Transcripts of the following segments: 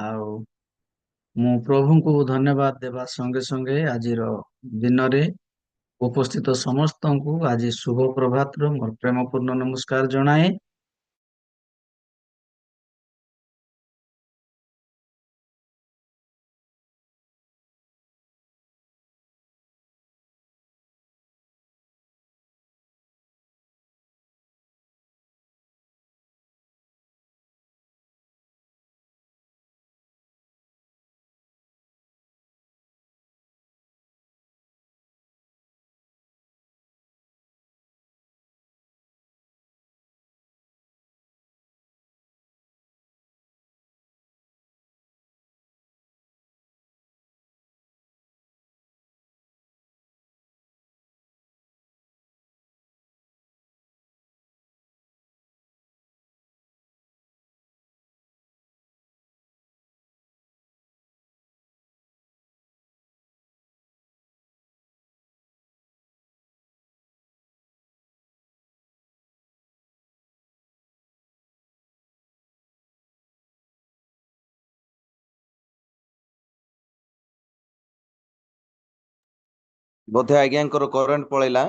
ଆଉ ମୁଁ ପ୍ରଭୁଙ୍କୁ ଧନ୍ୟବାଦ ଦେବା ସଙ୍ଗେ ସଙ୍ଗେ ଆଜିର ଦିନରେ ଉପସ୍ଥିତ ସମସ୍ତଙ୍କୁ ଆଜି ଶୁଭ ପ୍ରଭାତର ମୋର ପ୍ରେମପୂର୍ଣ୍ଣ ନମସ୍କାର ଜଣାଏ। बोधे आज्ञांकर करेंट पळेला।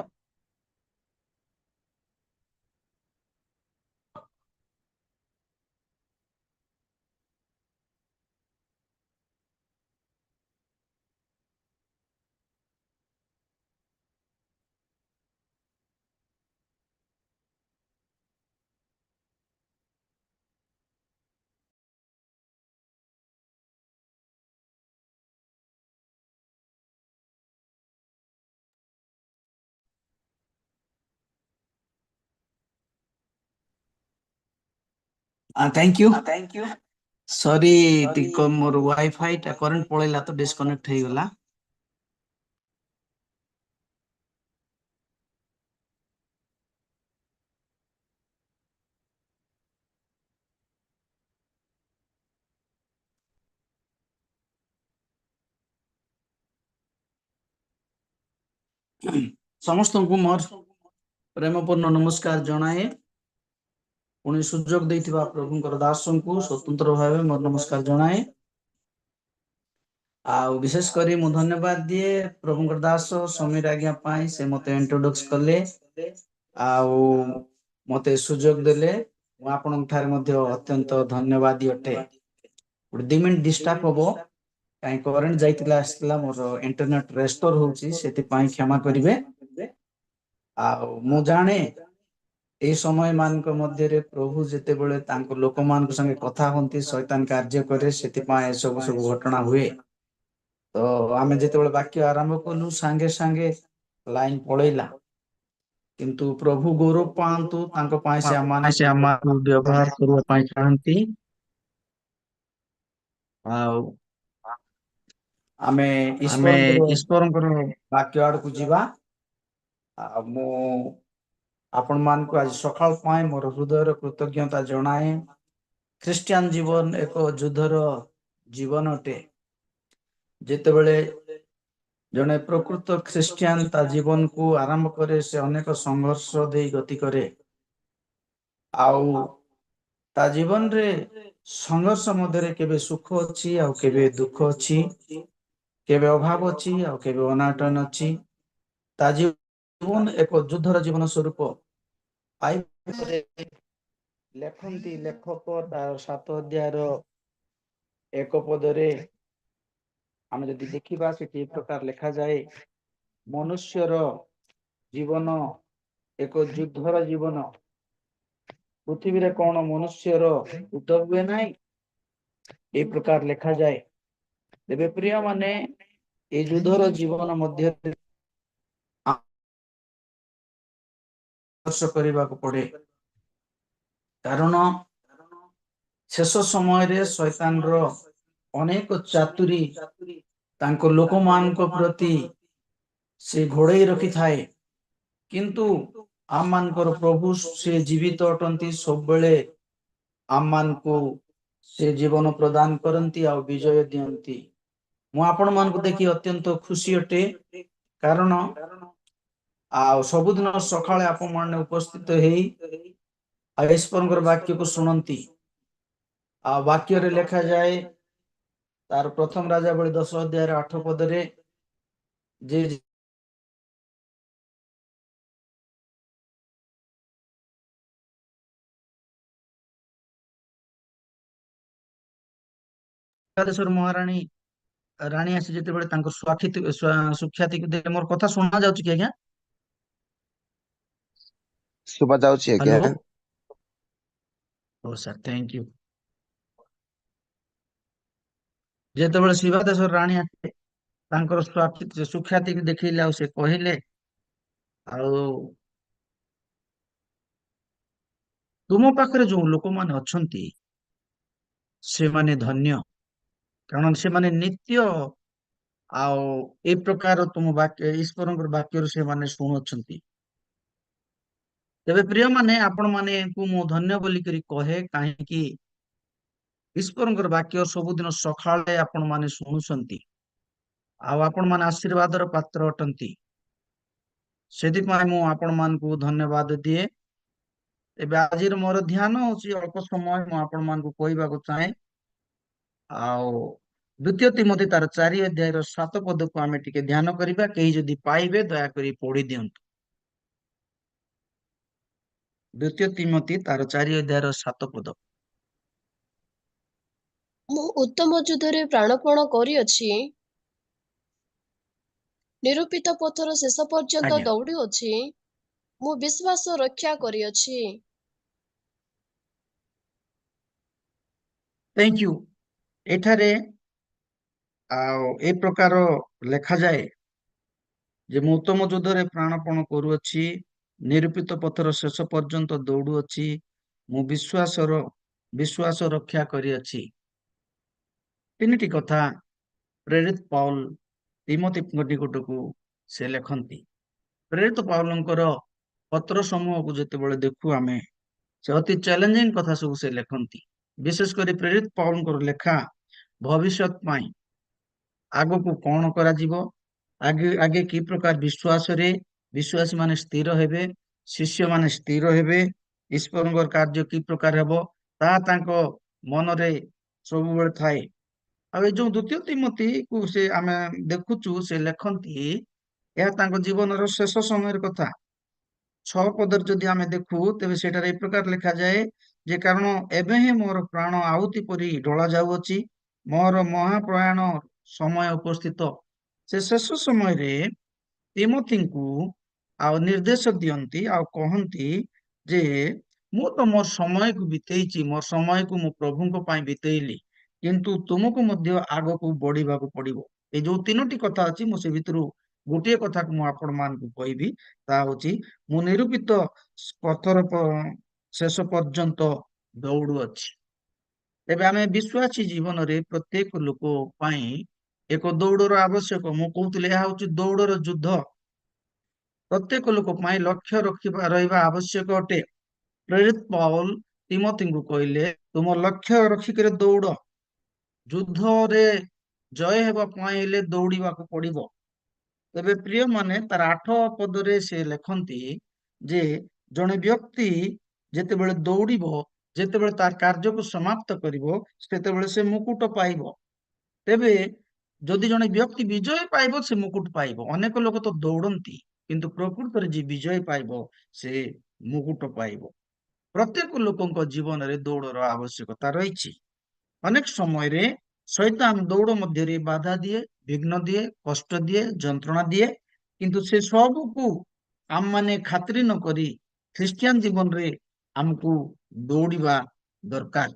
Thank you. सॉरी टिको मोर वाईफाई टा करंट पळेला तो डिस्कनेक्ट हो गला। समस्त को मोर प्रेमपूर्ण नमस्कार जनाए। पुणी सुजोग देथिबा प्रभुंकर दासन को स्वतंत्र भाव मोर नमस्कार जनाए। आउ विशेष करी मु धन्यवाद दिए प्रभुंकर दास समीर आज्ञा पाई से मते इंट्रोडक्स कले आउ मते सुजोग देले। मु आपन ठार मध्ये अत्यंत धन्यवादी अटे। 2 मिनिट डिस्टर्ब होबो काई करंट जाइतिला आस्तिला मोर इंटरनेट रेस्टोर होउची सेति पाई क्षमा करिवे। आउ मु जाने ए समय मानक मध्यरे प्रभु जेते बेले तांको लोक मान संगे कथा होंती शैतान कार्य करे सेति पाई सब सब घटना हुए। तो आमे जेते बेले वाक्य आरंभ कलु संगे संगे लाइन पळेला किंतु प्रभु गौरव पांतु तांको पाई से आमान को व्यवहार करबा पाई चाहंती। आउ आमे ईश्वरंकर वाक्य आड़ को जीवा। मु आपण मान को आज सकाळ पाए मोर हृदयर कृतज्ञता जनाए। ख्रिस्टियन जीवन एक युद्धर जीवन अटे। जेते बेले जने प्रकृत ख्रिस्टियन ता जीवन को आरंभ करे से अनेक संघर्ष दे गति करे। आउ ता जीवन रे संघर्ष मध्यरे केबे सुख अछि आ केबे दुख अछि, केबे अभाव अछि आ केबे अनाटन अछि। ता जीवन एक युद्धर जीवन स्वरूप आई लेखंती लेखक तार 7 अध्यायर 1 पदरे आमे जदि देखिबा सेठी एक प्रकार लिखा जाए मनुष्यर जीवन एक युद्धर जीवन। पृथ्वी रे कौन मनुष्यर युद्ध हुए नहीं ए प्रकार लिखा जाए। तेबे प्रिय माने ए युद्धर जीवन मध्य संघर्ष करने को पड़े। कारण शेष समय रे शैतान रो अनेक चातुरी तांको लोक मान को प्रति से घोड़े रखी थाए। किंतु आम मान प्रभु से जीवित अटंती सब बेले आम मान को से जीवन प्रदान करंती आ विजय दियंती। मु आपण मान को देखि अत्यंत खुशी अटे। कारण आ सबुदिन सकाळे आपण माने उपस्थित हेई ईश्वरंकर वाक्य को सुनंती। आ वाक्य रे लिखा जाए ତାର ପ୍ରଥମ ରାଜାବଳୀ 10 ଅଧ୍ୟାୟର 8 ପଦରେ ଯେ ଦେଶର ମହାରାଣୀ ରାଣୀ ଆସି ଯେତେବେଳେ ତାଙ୍କର ସୁଖ୍ୟାତିକୁ ଦେଲେ, ମୋର କଥା ଶୁଣା ଯାଉଛି କି ଆଜ୍ଞା? ଶୁଭା ଯାଉଛି ଆଜ୍ଞା। Hello. Oh sir, thank you. ଯେତେବେଳେ ଶିବା ଦେଶର ରାଣୀ ଆସିଲେ ତାଙ୍କର ସୁଖ୍ୟାତିକୁ ଦେଖେଇଲେ, ଆଉ ସେ କହିଲେ, ଆଉ ତୁମ ପାଖରେ ଯୋଉ ଲୋକମାନେ ଅଛନ୍ତି ସେମାନେ ଧନ୍ୟ, କାରଣ ସେମାନେ ନିତ୍ୟ ଆଉ ଏଇ ପ୍ରକାର ତୁମ ବାକ୍ୟ, ଈଶ୍ୱରଙ୍କର ବାକ୍ୟରୁ ସେମାନେ ଶୁଣୁଛନ୍ତି। ତେବେ ପ୍ରିୟ ମାନେ, ଆପଣ ମାନଙ୍କୁ ମୁଁ ଧନ୍ୟ ବୋଲିକରି କହେ, କାହିଁକି ଈଶ୍ୱରଙ୍କର ବାକ୍ୟ ସବୁଦିନ ସକାଳେ ଆପଣ ମାନେ ଶୁଣୁଛନ୍ତି, ଆଉ ଆପଣ ମାନେ ଆଶୀର୍ବାଦର ପାତ୍ର ଅଟନ୍ତି। ସେଥିପାଇଁ ମୁଁ ଆପଣ ମାନଙ୍କୁ ଧନ୍ୟବାଦ ଦିଏ। ଏବେ ଆଜିର ମୋର ଧ୍ୟାନ ହଉଛି, ଅଳ୍ପ ସମୟ ମୁଁ ଆପଣ ମାନଙ୍କୁ କହିବାକୁ ଚାହେଁ। ଆଉ ଦ୍ଵିତୀୟ ତିମୋଥୀ ତାର 4 ଅଧ୍ୟାୟର 7 ପଦକୁ ଆମେ ଟିକେ ଧ୍ୟାନ କରିବା। କେହି ଯଦି ପାଇବେ ଦୟାକରି ପଢି ଦିଅନ୍ତୁ। ଦ୍ଵିତୀୟ ତିମୋଥୀ ତାର 4 ଅଧ୍ୟାୟର 7 ପଦ। ମୁଁ ଉତ୍ତମ ଯୁଦ୍ଧରେ ପ୍ରାଣପଣ କରିଅଛି, ନିରୂପିତ ପଥର ଶେଷ ପର୍ଯ୍ୟନ୍ତ ଆଜ୍ଞା, ଦୌଡ଼ିଅଛି, ମୁଁ ବିଶ୍ୱାସ ରକ୍ଷା କରିଅଛି। Thank you. ଏଠାରେ ଆଉ ଏ ପ୍ରକାର ଲେଖାଯାଏ ଯେ ମୁଁ ଉତ୍ତମ ଯୁଦ୍ଧରେ ପ୍ରାଣପଣ କରୁଅଛି, ନିରୂପିତ ପଥର ଶେଷ ପର୍ଯ୍ୟନ୍ତ ଦୌଡୁଅଛି, ମୁଁ ବିଶ୍ୱାସ ରକ୍ଷା କରିଅଛି। ତିନିଟି କଥା ପ୍ରେରିତ ପାଉଲ ତିମୋଥୀଙ୍କ ନିକଟକୁ ସେ ଲେଖନ୍ତି। ପ୍ରେରିତ ପାଉଲଙ୍କର ପତ୍ର ସମୂହକୁ ଯେତେବେଳେ ଦେଖୁ ଆମେ, ସେ ଅତି ଚ୍ୟାଲେଞ୍ଜିଂ କଥା ସବୁ ସେ ଲେଖନ୍ତି। ବିଶେଷ କରି ପ୍ରେରିତ ପାଉଲଙ୍କର ଲେଖା ଭବିଷ୍ୟତ ପାଇଁ, ଆଗକୁ କଣ କରାଯିବ, ଆଗେ କି ପ୍ରକାର ବିଶ୍ୱାସରେ ବିଶ୍ୱାସୀ ମାନେ ସ୍ଥିର ହେବେ, ଶିଷ୍ୟ ମାନେ ସ୍ଥିର ହେବେ, ଈଶ୍ୱରଙ୍କର କାର୍ଯ୍ୟ କି ପ୍ରକାର ହେବ, ତାହା ତାଙ୍କ ମନରେ ସବୁବେଳେ ଥାଏ। ଆଉ ଏ ଯୋଉ ଦ୍ଵିତୀୟ ତିମୋଥୀକୁ ସେ ଆମେ ଦେଖୁଛୁ, ସେ ଲେଖନ୍ତି, ଏହା ତାଙ୍କ ଜୀବନର ଶେଷ ସମୟର କଥା। 6 ପଦରେ ଯଦି ଆମେ ଦେଖୁ, ତେବେ ସେଠାରେ ଏ ପ୍ରକାର ଲେଖାଯାଏ ଯେ କାରଣ ଏବେ ହିଁ ମୋର ପ୍ରାଣ ଆହୁତି ପରି ଢଳା ଯାଉଅଛି, ମୋର ମହାପ୍ରୟାଣ ସମୟ ଉପସ୍ଥିତ। ସେ ଶେଷ ସମୟରେ ତିମୋଥୀଙ୍କୁ ଆଉ ନିର୍ଦ୍ଦେଶ ଦିଅନ୍ତି ଆଉ କହନ୍ତି ଯେ ମୁଁ ତ ମୋ ସମୟକୁ ବିତେଇଛି, ମୋ ସମୟକୁ ମୁଁ ପ୍ରଭୁଙ୍କ ପାଇଁ ବିତେଇଲି, କିନ୍ତୁ ତୁମକୁ ମଧ୍ୟ ଆଗକୁ ବଢିବାକୁ ପଡିବ। ଏଇ ଯୋଉ ତିନୋଟି କଥା ଅଛି, ମୁଁ ସେ ଭିତରୁ ଗୋଟିଏ କଥାକୁ ମୁଁ ଆପଣ ମାନଙ୍କୁ କହିବି, ତାହା ହଉଛି ମୁଁ ନିରୂପିତ ପଥର ଶେଷ ପର୍ଯ୍ୟନ୍ତ ଦୌଡୁଅଛି। ତେବେ ଆମେ ବିଶ୍ୱାସୀ ଜୀବନରେ ପ୍ରତ୍ୟେକ ଲୋକ ପାଇଁ ଏକ ଦୌଡର ଆବଶ୍ୟକ। ମୁଁ କହୁଥିଲି, ଏହା ହଉଛି ଦୌଡର ଯୁଦ୍ଧ। ପ୍ରତ୍ୟେକ ଲୋକ ପାଇଁ ଲକ୍ଷ୍ୟ ରହିବା ଆବଶ୍ୟକ ଅଟେ। ପ୍ରେରିତ ପାଉଲ ତିମୋଥୀଙ୍କୁ କହିଲେ, ତୁମ ଲକ୍ଷ୍ୟ ରଖିକରି ଦୌଡ। ଯୁଦ୍ଧରେ ଜୟ ହେବା ପାଇଁ ହେଲେ ଦୌଡିବାକୁ ପଡିବ। ତେବେ ପ୍ରିୟ ମାନେ, ତାର 8 ପଦରେ ସେ ଲେଖନ୍ତି ଯେ ଜଣେ ବ୍ୟକ୍ତି ଯେତେବେଳେ ଦୌଡିବ, ଯେତେବେଳେ ତାର କାର୍ଯ୍ୟକୁ ସମାପ୍ତ କରିବ, ସେତେବେଳେ ସେ ମୁକୁଟ ପାଇବ। ତେବେ ଯଦି ଜଣେ ବ୍ୟକ୍ତି ବିଜୟ ପାଇବ, ସେ ମୁକୁଟ ପାଇବ। ଅନେକ ଲୋକ ତ ଦୌଡନ୍ତି, କିନ୍ତୁ ପ୍ରକୃତରେ ଯିଏ ବିଜୟ ପାଇବ, ସେ ମୁକୁଟ ପାଇବ। ପ୍ରତ୍ୟେକ ଲୋକଙ୍କ ଜୀବନରେ ଦୌଡର ଆବଶ୍ୟକତା ରହିଛି। ଅନେକ ସମୟରେ ଶୈତାନ ଦୌଡ଼ ମଧ୍ୟରେ ବାଧା ଦିଏ, ବିଘ୍ନ ଦିଏ, କଷ୍ଟ ଦିଏ, ଯନ୍ତ୍ରଣା ଦିଏ, କିନ୍ତୁ ସେ ସବୁକୁ ଆମମାନେ ଖାତିର ନ କରି ଖ୍ରୀଷ୍ଟିଆନ ଜୀବନରେ ଆମକୁ ଦୌଡ଼ିବା ଦରକାର,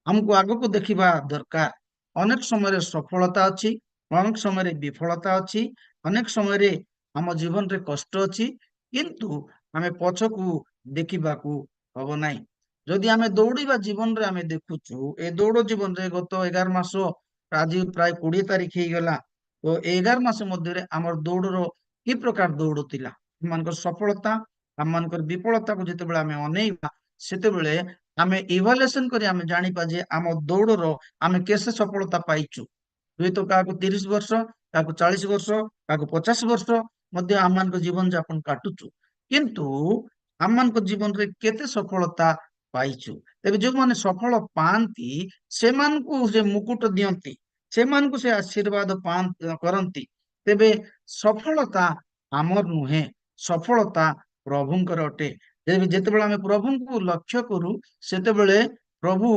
ଆମକୁ ଆଗକୁ ଦେଖିବା ଦରକାର। ଅନେକ ସମୟରେ ସଫଳତା ଅଛି, ଅନେକ ସମୟରେ ବିଫଳତା ଅଛି, ଅନେକ ସମୟରେ ଆମ ଜୀବନରେ କଷ୍ଟ ଅଛି, କିନ୍ତୁ ଆମେ ପଛକୁ ଦେଖିବାକୁ ହବ ନାହିଁ। ଯଦି ଆମେ ଦୌଡ଼ିବା ଜୀବନରେ ଆମେ ଦେଖୁଛୁ, ଏ ଦୌଡ଼ ଜୀବନରେ ଗତ 11 ମାସ, ଆଜି ପ୍ରାୟ 20 ତାରିଖ ହେଇଗଲା, ତ 11 ମାସ ମଧ୍ୟରେ ଆମର ଦୌଡ଼ର କି ପ୍ରକାର ଦୌଡ଼ ଥିଲା, ଆମମାନଙ୍କର ସଫଳତା, ଆମମାନଙ୍କର ବିଫଳତାକୁ ଯେତେବେଳେ ଆମେ ଅନେଇବା, ସେତେବେଳେ ଆମେ ଇଭାଲୁଏସନ କରି ଆମେ ଜାଣିବା ଯେ ଆମ ଦୌଡ଼ର ଆମେ କେତେ ସଫଳତା ପାଇଛୁ। ହୁଏତ କାହାକୁ 30 ବର୍ଷ, କାହାକୁ 40 ବର୍ଷ, କାହାକୁ 50 ବର୍ଷ ମଧ୍ୟ ଆମମାନଙ୍କ ଜୀବନ ଯାପନ କାଟୁଛୁ, କିନ୍ତୁ ଆମମାନଙ୍କ ଜୀବନରେ କେତେ ସଫଳତା ପାଇଛୁ। ତେବେ ଯୋଉମାନେ ସଫଳ ପାଆନ୍ତି, ସେମାନଙ୍କୁ ସେ ମୁକୁଟ ଦିଅନ୍ତି, ସେମାନଙ୍କୁ ସେ ଆଶୀର୍ବାଦ କରନ୍ତି, ତେବେ ସଫଳତା ଆମର ନୁହେଁ, ସଫଳତା ପ୍ରଭୁଙ୍କର ଅଟେ। ଯେତେବେଳେ ଆମେ ପ୍ରଭୁଙ୍କୁ ଲକ୍ଷ୍ୟ କରୁ ସେତେବେଳେ ପ୍ରଭୁ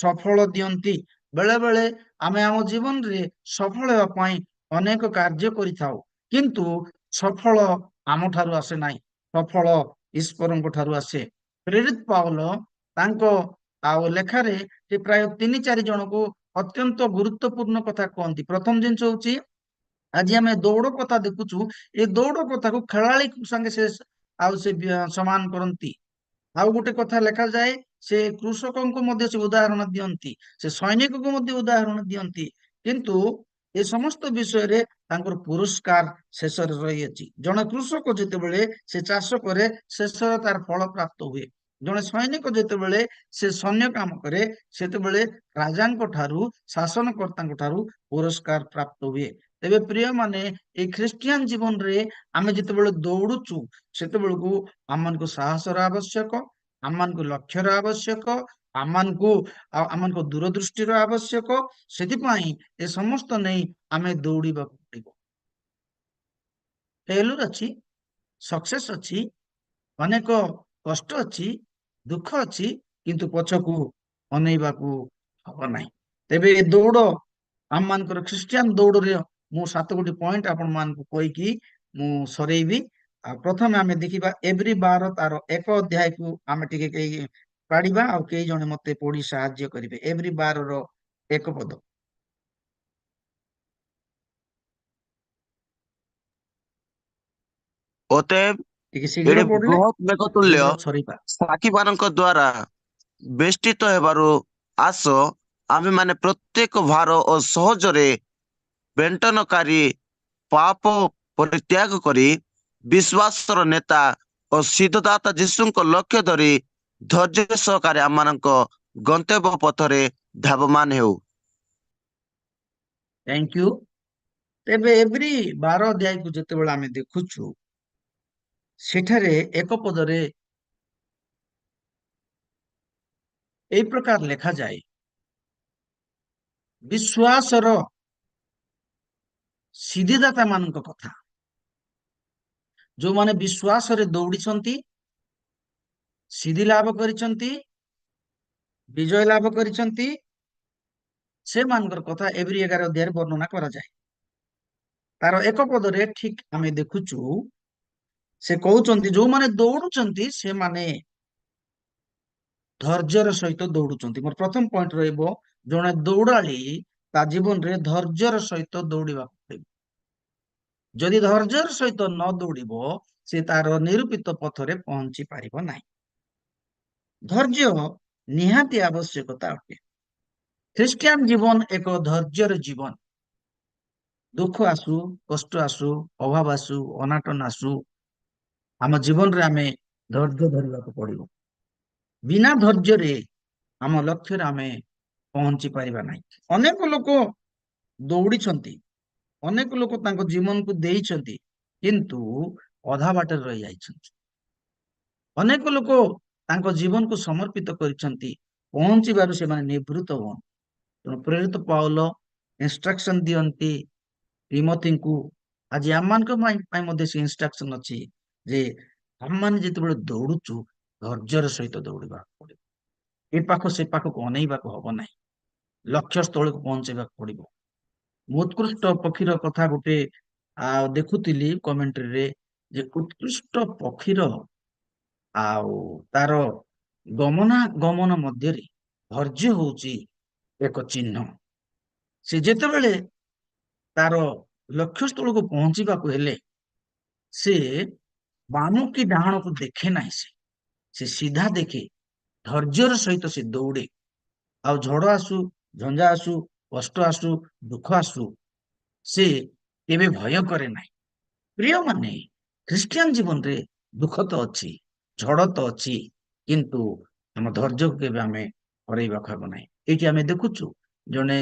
ସଫଳ ଦିଅନ୍ତି। ବେଳେ ବେଳେ ଆମେ ଆମ ଜୀବନରେ ସଫଳ ହେବା ପାଇଁ ଅନେକ କାର୍ଯ୍ୟ କରିଥାଉ, କିନ୍ତୁ ସଫଳ ଆମ ଠାରୁ ଆସେ ନାହିଁ, ସଫଳ ଈଶ୍ୱରଙ୍କ ଠାରୁ ଆସେ। ପ୍ରେରିତ ପାଉଲ ତାଙ୍କ ଆଉ ଲେଖାରେ ସେ ପ୍ରାୟ 3-4 ଜଣଙ୍କୁ ଅତ୍ୟନ୍ତ ଗୁରୁତ୍ୱପୂର୍ଣ୍ଣ କଥା କହନ୍ତି। ପ୍ରଥମ ଜିନିଷ ହଉଛି, ଆଜି ଆମେ ଦୌଡ଼ କଥା ଦେଖୁଛୁ, ଏ ଦୌଡ଼ କଥାକୁ ଖେଳାଳି ସାଙ୍ଗେ ସେ ଆଉ ସେ ସମାନ କରନ୍ତି। ଆଉ ଗୋଟେ କଥା ଲେଖାଯାଏ, ସେ କୃଷକଙ୍କୁ ମଧ୍ୟ ସେ ଉଦାହରଣ ଦିଅନ୍ତି, ସେ ସୈନିକଙ୍କୁ ମଧ୍ୟ ଉଦାହରଣ ଦିଅନ୍ତି, କିନ୍ତୁ ଏ ସମସ୍ତ ବିଷୟରେ ତାଙ୍କର ପୁରସ୍କାର ଶେଷରେ ରହିଅଛି। ଜଣେ କୃଷକ ଯେତେବେଳେ ସେ ଚାଷ କରେ ଶେଷରେ ତାର ଫଳ ପ୍ରାପ୍ତ ହୁଏ। ଜଣେ ସୈନିକ ଯେତେବେଳେ ସେ ସୈନ୍ୟ କାମ କରେ ସେତେବେଳେ ରାଜାଙ୍କ ଠାରୁ, ଶାସନକର୍ତ୍ତାଙ୍କ ଠାରୁ ପୁରସ୍କାର ପ୍ରାପ୍ତ ହୁଏ। ତେବେ ପ୍ରିୟ ମାନେ, ଏଇ ଖ୍ରୀଷ୍ଟିଆନ ଜୀବନରେ ଆମେ ଯେତେବେଳେ ଦୌଡୁଛୁ ସେତେବେଳକୁ ଆମମାନଙ୍କୁ ସାହସର ଆବଶ୍ୟକ, ଆମମାନଙ୍କୁ ଲକ୍ଷ୍ୟର ଆବଶ୍ୟକ, ଆମମାନଙ୍କୁ ଦୂରଦୃଷ୍ଟିର ଆବଶ୍ୟକ। ସେଥିପାଇଁ ଏ ସମସ୍ତ ନେଇ ଆମେ ଦୌଡ଼ିବାକୁ ପଡିବ। ଫେଲୁର ଅଛି, ସକ୍ସେସ ଅଛି, ଅନେକ କଷ୍ଟ ଅଛି, ଦୁଃଖ ଅଛି, କିନ୍ତୁ ପଛକୁ ଅନେଇବାକୁ ହବ ନାହିଁ। ତେବେ ଏ ଦୌଡ଼ ଆମମାନଙ୍କର ଖ୍ରୀଷ୍ଟିଆନ ଦୌଡ଼ରେ ମୁଁ 7 ପଏଣ୍ଟ ଆପଣ ମାନଙ୍କୁ କହିକି ମୁଁ ସରେଇବି। ଆଉ ପ୍ରଥମେ ଆମେ ଦେଖିବା ଏଭ୍ରି 12 ତାର 1 ଅଧ୍ୟାୟକୁ ଆମେ ଟିକେ କେହି କାଢିବା, ଆଉ କେହି ଜଣେ ମତେ ପଢି ସାହାଯ୍ୟ କରିବେ। ଏଭ୍ରି 12ର 1 ପଦ। ଅତଏବ ଟିକେ ଶୀଘ୍ର ଏଠି ପଢିଲେ ବୃହତ୍ ମେଘ ତୁଲ୍ୟ ଶୀଘ୍ର ସରିବା। ସାକ୍ଷୀମାନଙ୍କ ଦ୍ଵାରା ବେଷ୍ଟିତ ହେବାରୁ ଆସ, ଆମେମାନେ ପ୍ରତ୍ୟେକ ଭାର ଓ ସହଜରେ ବଣ୍ଟନକାରୀ ପାପ ପରିତ୍ୟାଗ କରି ବିଶ୍ୱାସର ନେତା ଓ ସିଦ୍ଧଦାତା ଯୀଶୁଙ୍କ ଲକ୍ଷ୍ୟ ଧରି ଧୈର୍ଯ୍ୟ ସହକାରେ ଆମମାନଙ୍କ ଗନ୍ତବ୍ୟ ପଥରେ ଧାବମାନ ହେଉ। Thank you. ତେବେ ଏଭ୍ରି 12 ଅଧ୍ୟାୟକୁ ଯେତେବେଳେ ଆମେ ଦେଖୁଛୁ ସେଠାରେ 1 ପଦରେ এই ପ୍ରକାର ଲେଖାଯାଏ, ବିଶ୍ୱାସର ସିଦ୍ଧିଦାତା ମାନଙ୍କ କଥା। ଯୋଉମାନେ ବିଶ୍ୱାସରେ ଦୌଡ଼ିଛନ୍ତି, ସିଦ୍ଧି ଲାଭ କରିଛନ୍ତି, ବିଜୟ ଲାଭ କରିଛନ୍ତି, ସେମାନଙ୍କର କଥା ଏଭ୍ରି 11 ଅଧ୍ୟାୟରେ ବର୍ଣ୍ଣନା କରାଯାଏ। ତାର 1 ପଦରେ ଠିକ ଆମେ ଦେଖୁଛୁ, ସେ କହୁଛନ୍ତି ଯୋଉମାନେ ଦୌଡୁଛନ୍ତି ସେମାନେ ଧୈର୍ଯ୍ୟର ସହିତ ଦୌଡୁଛନ୍ତି। ମୋର ପ୍ରଥମ ପଏଣ୍ଟ ରହିବ, ଜଣେ ଦୌଡାଳି ତା ଜୀବନରେ ଧୈର୍ଯ୍ୟର ସହିତ ଦୌଡ଼ିବାକୁ ପଡିବ। ଯଦି ଧୈର୍ଯ୍ୟର ସହିତ ନ ଦୌଡ଼ିବ ସେ ତାର ନିରୂପିତ ପଥରେ ପହଞ୍ଚି ପାରିବ ନାହିଁ। ଧୈର୍ଯ୍ୟ ନିହାତି ଆବଶ୍ୟକତା ଅଟେ। ଖ୍ରୀଷ୍ଟିଆନ ଜୀବନ ଏକ ଧୈର୍ଯ୍ୟର ଜୀବନ। ଦୁଃଖ ଆସୁ, କଷ୍ଟ ଆସୁ, ଅଭାବ ଆସୁ, ଅନାଟନ ଆସୁ, ଆମ ଜୀବନରେ ଆମେ ଧୈର୍ଯ୍ୟ ଧରିବାକୁ ପଡିବ। ବିନା ଧୈର୍ଯ୍ୟରେ ଆମ ଲକ୍ଷ୍ୟରେ ଆମେ ପହଞ୍ଚି ପାରିବା ନାହିଁ। ଅନେକ ଲୋକ ଦୌଡ଼ିଛନ୍ତି, ଅନେକ ଲୋକ ତାଙ୍କ ଜୀବନକୁ ଦେଇଛନ୍ତି, କିନ୍ତୁ ଅଧା ବାଟରେ ରହିଯାଇଛନ୍ତି। ଅନେକ ଲୋକ ତାଙ୍କ ଜୀବନକୁ ସମର୍ପିତ କରିଛନ୍ତି, ପହଞ୍ଚିବାରୁ ସେମାନେ ନିବୃତ୍ତ ହୁଅନ୍ତି। ତେଣୁ ପ୍ରେରିତ ପାଉଲ ଇନଷ୍ଟ୍ରକ୍ସନ ଦିଅନ୍ତି ତିମୋଥୀଙ୍କୁ। ଆଜି ଆମମାନଙ୍କ ପାଇଁ ମଧ୍ୟ ସେ ଇନଷ୍ଟ୍ରକ୍ସନ ଅଛି ଯେ ଆମମାନେ ଯେତେବେଳେ ଦୌଡୁଛୁ ଧୈର୍ଯ୍ୟର ସହିତ ଦୌଡ଼ିବାକୁ ପଡିବ। ଏ ପାଖ ସେ ପାଖକୁ ଅନେଇବାକୁ ହବ ନାହିଁ, ଲକ୍ଷ୍ୟ ସ୍ଥଳକୁ ପହଞ୍ଚେଇବାକୁ ପଡିବ। ମୁଁ ଉତ୍କୃଷ୍ଟ ପକ୍ଷୀର କଥା ଗୋଟେ ଦେଖୁଥିଲି କମେଣ୍ଟ୍ରିରେ, ଯେ ଉତ୍କୃଷ୍ଟ ପକ୍ଷୀର ଆଉ ତାର ଗମନାଗମନ ମଧ୍ୟରେ ଧୈର୍ଯ୍ୟ ହଉଛି ଏକ ଚିହ୍ନ। ସେ ଯେତେବେଳେ ତାର ଲକ୍ଷ୍ୟସ୍ଥଳକୁ ପହଞ୍ଚିବାକୁ ହେଲେ ସେ ବାମ କି ଡାହାଣକୁ ଦେଖେ ନାହିଁ, ସେ ସିଧା ଦେଖେ, ଧୈର୍ଯ୍ୟର ସହିତ ସେ ଦୌଡେ। ଆଉ ଝଡ ଆସୁ, ଝଞ୍ଜା ଆସୁ, କଷ୍ଟ ଆସୁ, ଦୁଃଖ ଆସୁ, ସେ କେବେ ଭୟ କରେ ନାହିଁ। ପ୍ରିୟମାନେ, ଖ୍ରୀଷ୍ଟିଆନ ଜୀବନରେ ଦୁଃଖ ତ ଅଛି, ଝଡ ତ ଅଛି, କିନ୍ତୁ ଆମ ଧୈର୍ଯ୍ୟକୁ କେବେ ଆମେ ହରେଇବାକୁ ହେବ ନାହିଁ। ଏଇଠି ଆମେ ଦେଖୁଛୁ ଜଣେ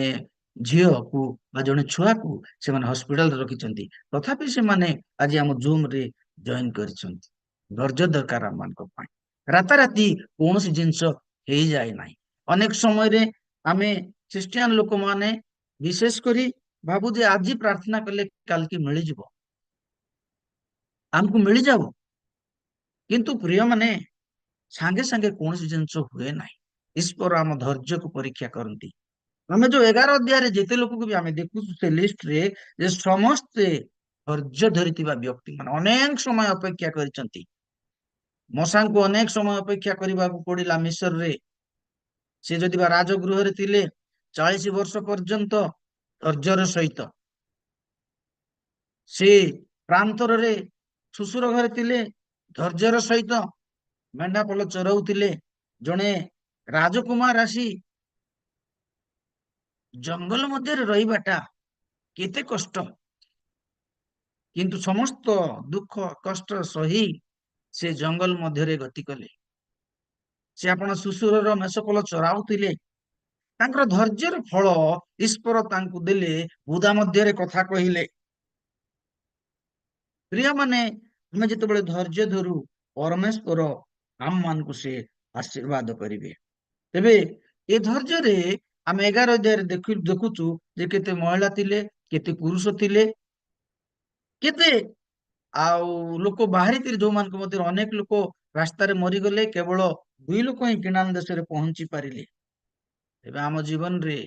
ଝିଅକୁ ବା ଜଣେ ଛୁଆକୁ ସେମାନେ ହସ୍ପିଟାଲରେ ରଖିଛନ୍ତି, ତଥାପି ସେମାନେ ଆଜି ଆମ ଜୁମରେ ଜଏନ କରିଛନ୍ତି। ଧୈର୍ଯ୍ୟ ଦରକାର ଆମମାନଙ୍କ ପାଇଁ। ରାତାରାତି କୌଣସି ଜିନିଷ ହେଇଯାଏ ନାହିଁ। ଅନେକ ସମୟରେ ଆମେ ଖ୍ରୀଷ୍ଟିଆନ ଲୋକମାନେ विशेष करी भाबु जे आज प्रार्थना कले काल की मिल जिवो हमको मिल जाओ किंतु प्रिय माने सांगे सांगे कौन सी जिनस हुए ना ईश्वर आम धैर्य को परीक्षा करती आम जो 11 अध्याय रे जेते लोक को भी आम देखु से लिस्ट रे जे समस्ते धैर्य धरिथिबा व्यक्ति मान अनेक समय अपेक्षा करिसंती मसा को अनेक समय अपेक्षा करने को पड़ा मिसर रे से जदि बा राजगृह रे थिले 40 वर्ष पर्यंत धैर्यर सहित से प्रांतर रे शुशुर घर थिले धैर्यर सहित मेंढापल चराउथिले जड़े राजकुमार आसी जंगल मध्य रहीबाटा केते कष्ट किंतु समस्त दुख कष्ट सही से जंगल मध्य गति कले से आपण शुशुर मेषपल चराउथिले तांकर धैर्यर फल ईश्वर तांकु देले बुदा मध्य कथा कहिले प्रिय माने हमें जिते धैर्य धरू परमेश्वर आम मान को से आशीर्वाद करिवे तेबे ए धैर्य रे आम 11 अध्याय देखुचु जे केते महिला थिले केते पुरुष थिले केते आउ लोक बाहरी थिले जो मान को मध्य अनेक लोक रास्ता रे मरी गले केवल 2 लोक ही किनान देश रे पहुंची पारिले तेबे आम जीवन रे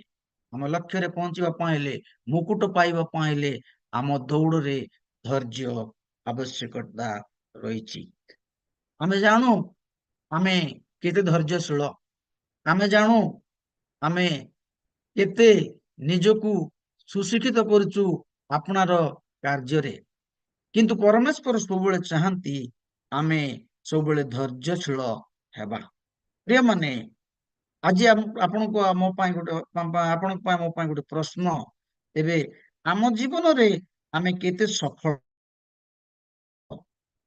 आम लक्ष्य रे पहुंचीबा पाइले मुकुट पाइबा पाइले आम दौड़ रे धैर्य आवश्यकता रही आमे जानू आमे केते धैर्यशील आमे जानू आमे केते निजकू सुशिक्षित करचु आपनार कार्य रे किंतु परमेश्वर सबले चाहती आमे सबले धैर्यशील हेबा प्रिय माने आज आपण को मो पाई गोटे आपण मो पाई गोटे प्रश्न तेबे आम जीवन रे आमे केते सफल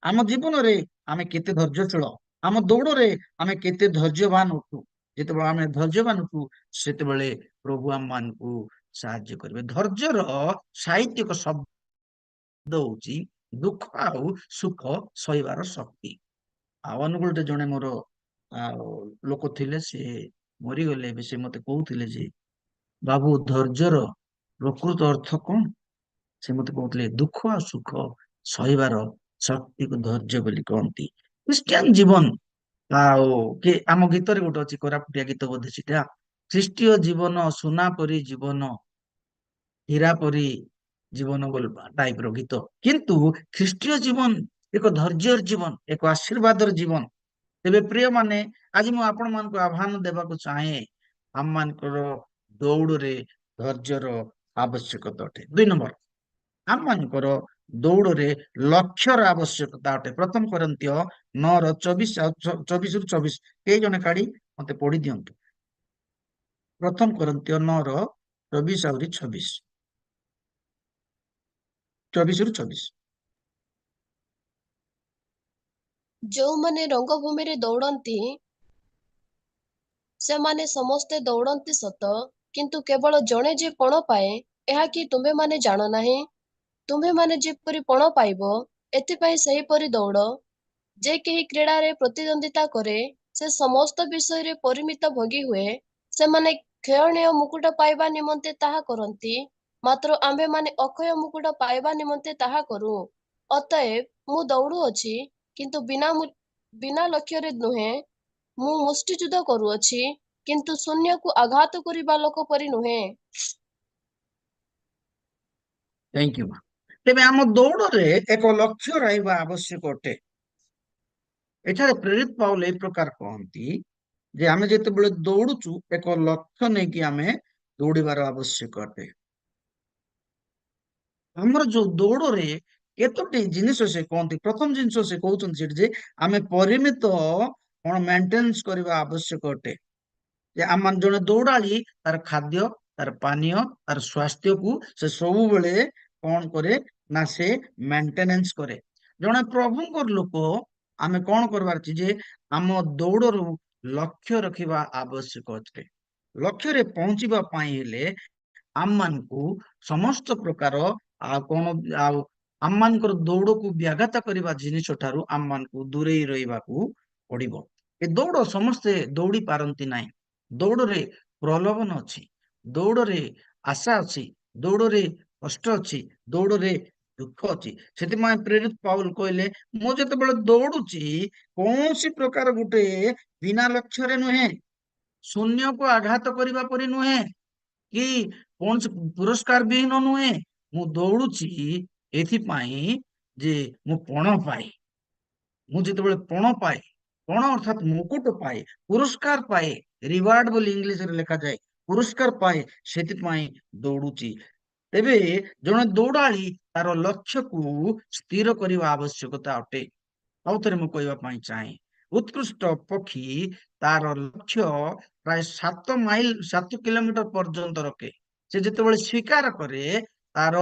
आम जीवन रे आमे केते धैर्यशील आम दौड़ रे आमे केते धैर्यवान उठू जिते आमे धैर्यवान उठू सेते बेले प्रभु आम मान को साहाय्य करिवे धैर्यर साहित्यिक शब्द होची दुख आउ सुख सहिबार शक्ति आ अनुकूल जने मोर लोक थिले से मरी गले से मते कहउथिले जे बाबू धैर्यर प्रकृत अर्थ कौन से मते कहउथिले दुख आ सुख सहिबार शक्ति को धैर्य बोली कहती क्रिस्टियन जीवन कि आम गीत रे गोटे अच्छी कोरापुटिया गीत बोधे सीटा ख्रीष्टीय जीवन सुना परी जीवन हीरा परी जीवन टाइप रो गीत किंतु ख्रीष्टीय जीवन एक धैर्यर जीवन एक आशीर्वाद जीवन तेबे प्रिय माने आज मु आपण मान को आह्वान देबा को चाहे हम मान दौड़ रे धैर्यर आवश्यकता अटे 2 नंबर आम मानकर दौड़ रे लक्ष्यर आवश्यकता अटे प्रथम करंत्य 9:24 ରୁ 24 के जने काढी मते पढ़ी दियंतु प्रथम करंत्य 9:24 आउरी 26 24 ରୁ 24 जो माने रंगभूमि रे दौड़ंती से माने समस्ते दौड़ंती सत किंतु केवल जणे जे पण पाए ଏହା कि तुम्हे माने जानो नाही तुम्हे माने जेपरि पण पाइबो एथिपाई सही परि दौड़ जे केही क्रीड़ा रे प्रतिद्वंदिता करे से समस्त विषय रे परिमित भोगी हुए से माने क्षयणीय मुकुट पाइबा निमंते ताहा करंती मात्र आम्भे माने अक्षय मुकुट पाइबा निमंते ताहा करू अतएव मु दौड़ू अछि किंतु बिना लक्ष्य रे नुहे मु मुष्टियुद्ध करूअछि किंतु शून्य को आघात करिबा लोक परि नुहे थैंक यू तेबे आम दौड़ रे एक लक्ष्य रहिबा आवश्यक अटे एठारे प्रेरित पाउल ए प्रकार कहंती जे आमे जेतेबेले दौड़ुचु एक लक्ष्य नै कि आमे दौड़िबार आवश्यक अटे हमर जो दौड़ रे केतोटी जिनिस से कहंती प्रथम जिनिस से कहउछन सेठ जे आमे परिमित कोन मेंटेनेंस करबा आवश्यक अटे जे आम जने दौड़ाली तार खाद्य तार पानीय तार स्वास्थ्य को से सब बेले कौन करे ना से मेंटेनेंस करे जने प्रभुंकर लोक आमे कौन करबार छी जे आम दौड़ लक्ष्य रखिबा आवश्यक अटे लक्ष्य रे पहुंचीबा पाई हेले आम मान को समस्त प्रकार आ कोन आ आम मानकर दौड़ को व्याघात करबा जिनिस ठारू आम मान को दूरे रहिबा को पड़िबो ए दौड़ समस्ते दौड़ी पारंती नाही दौड़ रे प्रलोभन अच्छी दौड़ रे ଆଶା ଅଛି, ଦୌଡ଼ରେ କଷ୍ଟ ଅଛି, ଦୌଡ଼ରେ ଦୁଃଖ ଅଛି। ସେଥିପାଇଁ ପ୍ରେରିତ ପାଉଲ କହିଲେ ମୁଁ ଯେତେବେଳେ ଦୌଡୁଛି କୌଣସି ପ୍ରକାର ଗୋଟେ ବିନା ଲକ୍ଷ୍ୟରେ ନୁହେଁ, ଶୂନ୍ୟକୁ ଆଘାତ କରିବା ପରି ନୁହେଁ, କି କୌଣସି ପୁରସ୍କାର ବିହୀନ ନୁହେଁ। ମୁଁ ଦୌଡୁଛି ଏଥିପାଇଁ ଯେ ମୁଁ ପଣ ପାଏ। ମୁଁ ଯେତେବେଳେ ପଣ ପାଏ, ପଣ ଅର୍ଥାତ୍ ମୁକୁଟ ପାଏ, ପୁରସ୍କାର ପାଏ, ରିୱାର୍ଡ ବୋଲି ଇଂଲିଶରେ ଲେଖାଯାଏ, ପୁରସ୍କାର ପାଏ, ସେଥିପାଇଁ ଦୌଡୁଛି। ତେବେ ଜଣେ ଦୌଡ଼ାଳି ତାର ଲକ୍ଷ୍ୟକୁ ସ୍ଥିର କରିବା ଆବଶ୍ୟକତା ଅଟେ। ଆଉ ଥରେ ମୁଁ କହିବା ପାଇଁ ଚାହେଁ, ଉତ୍କୃଷ୍ଟ ପକ୍ଷୀ ତାର ଲକ୍ଷ୍ୟ ପ୍ରାୟ 7 କିଲୋମିଟର ପର୍ଯ୍ୟନ୍ତ ରଖେ। ସେ ଯେତେବେଳେ ଶିକାର କରେ ତାର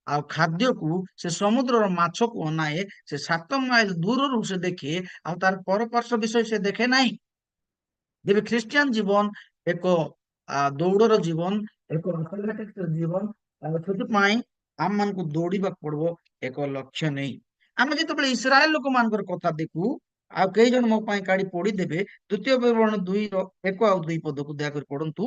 ଆଉ ଖାଦ୍ୟକୁ ସେ ସମୁଦ୍ରର ମାଛକୁ ଅନାଏ, ସେ 7 ମାଇଲ ଦୂରରୁ ସେ ଦେଖେ, ଆଉ ତାର ପରପାର୍ଶ୍ୱ ବିଷୟ ସେ ଦେଖେ ନାହିଁ। ତେବେ ଖ୍ରୀଷ୍ଟିଆନ ଜୀବନ ଏକ ଦୌଡ଼ର ଜୀବନ, ଏକ ଆଥଲେଟିକ୍ସର ଜୀବନ। ଆଉ ସେଥିପାଇଁ ଆମମାନଙ୍କୁ ଦୌଡ଼ିବାକୁ ପଡିବ ଏକ ଲକ୍ଷ୍ୟ ନେଇ। ଆମେ ଯେତେବେଳେ ଇସ୍ରାଏଲ ଲୋକମାନଙ୍କର କଥା ଦେଖୁ, ଆଉ କେହି ଜଣ ମୋ ପାଇଁ କାଢି ପଢିଦେବେ 2 ବିବରଣୀ 2:1 ଆଉ 2 ପଦକୁ ଦୟାକରି ପଢନ୍ତୁ।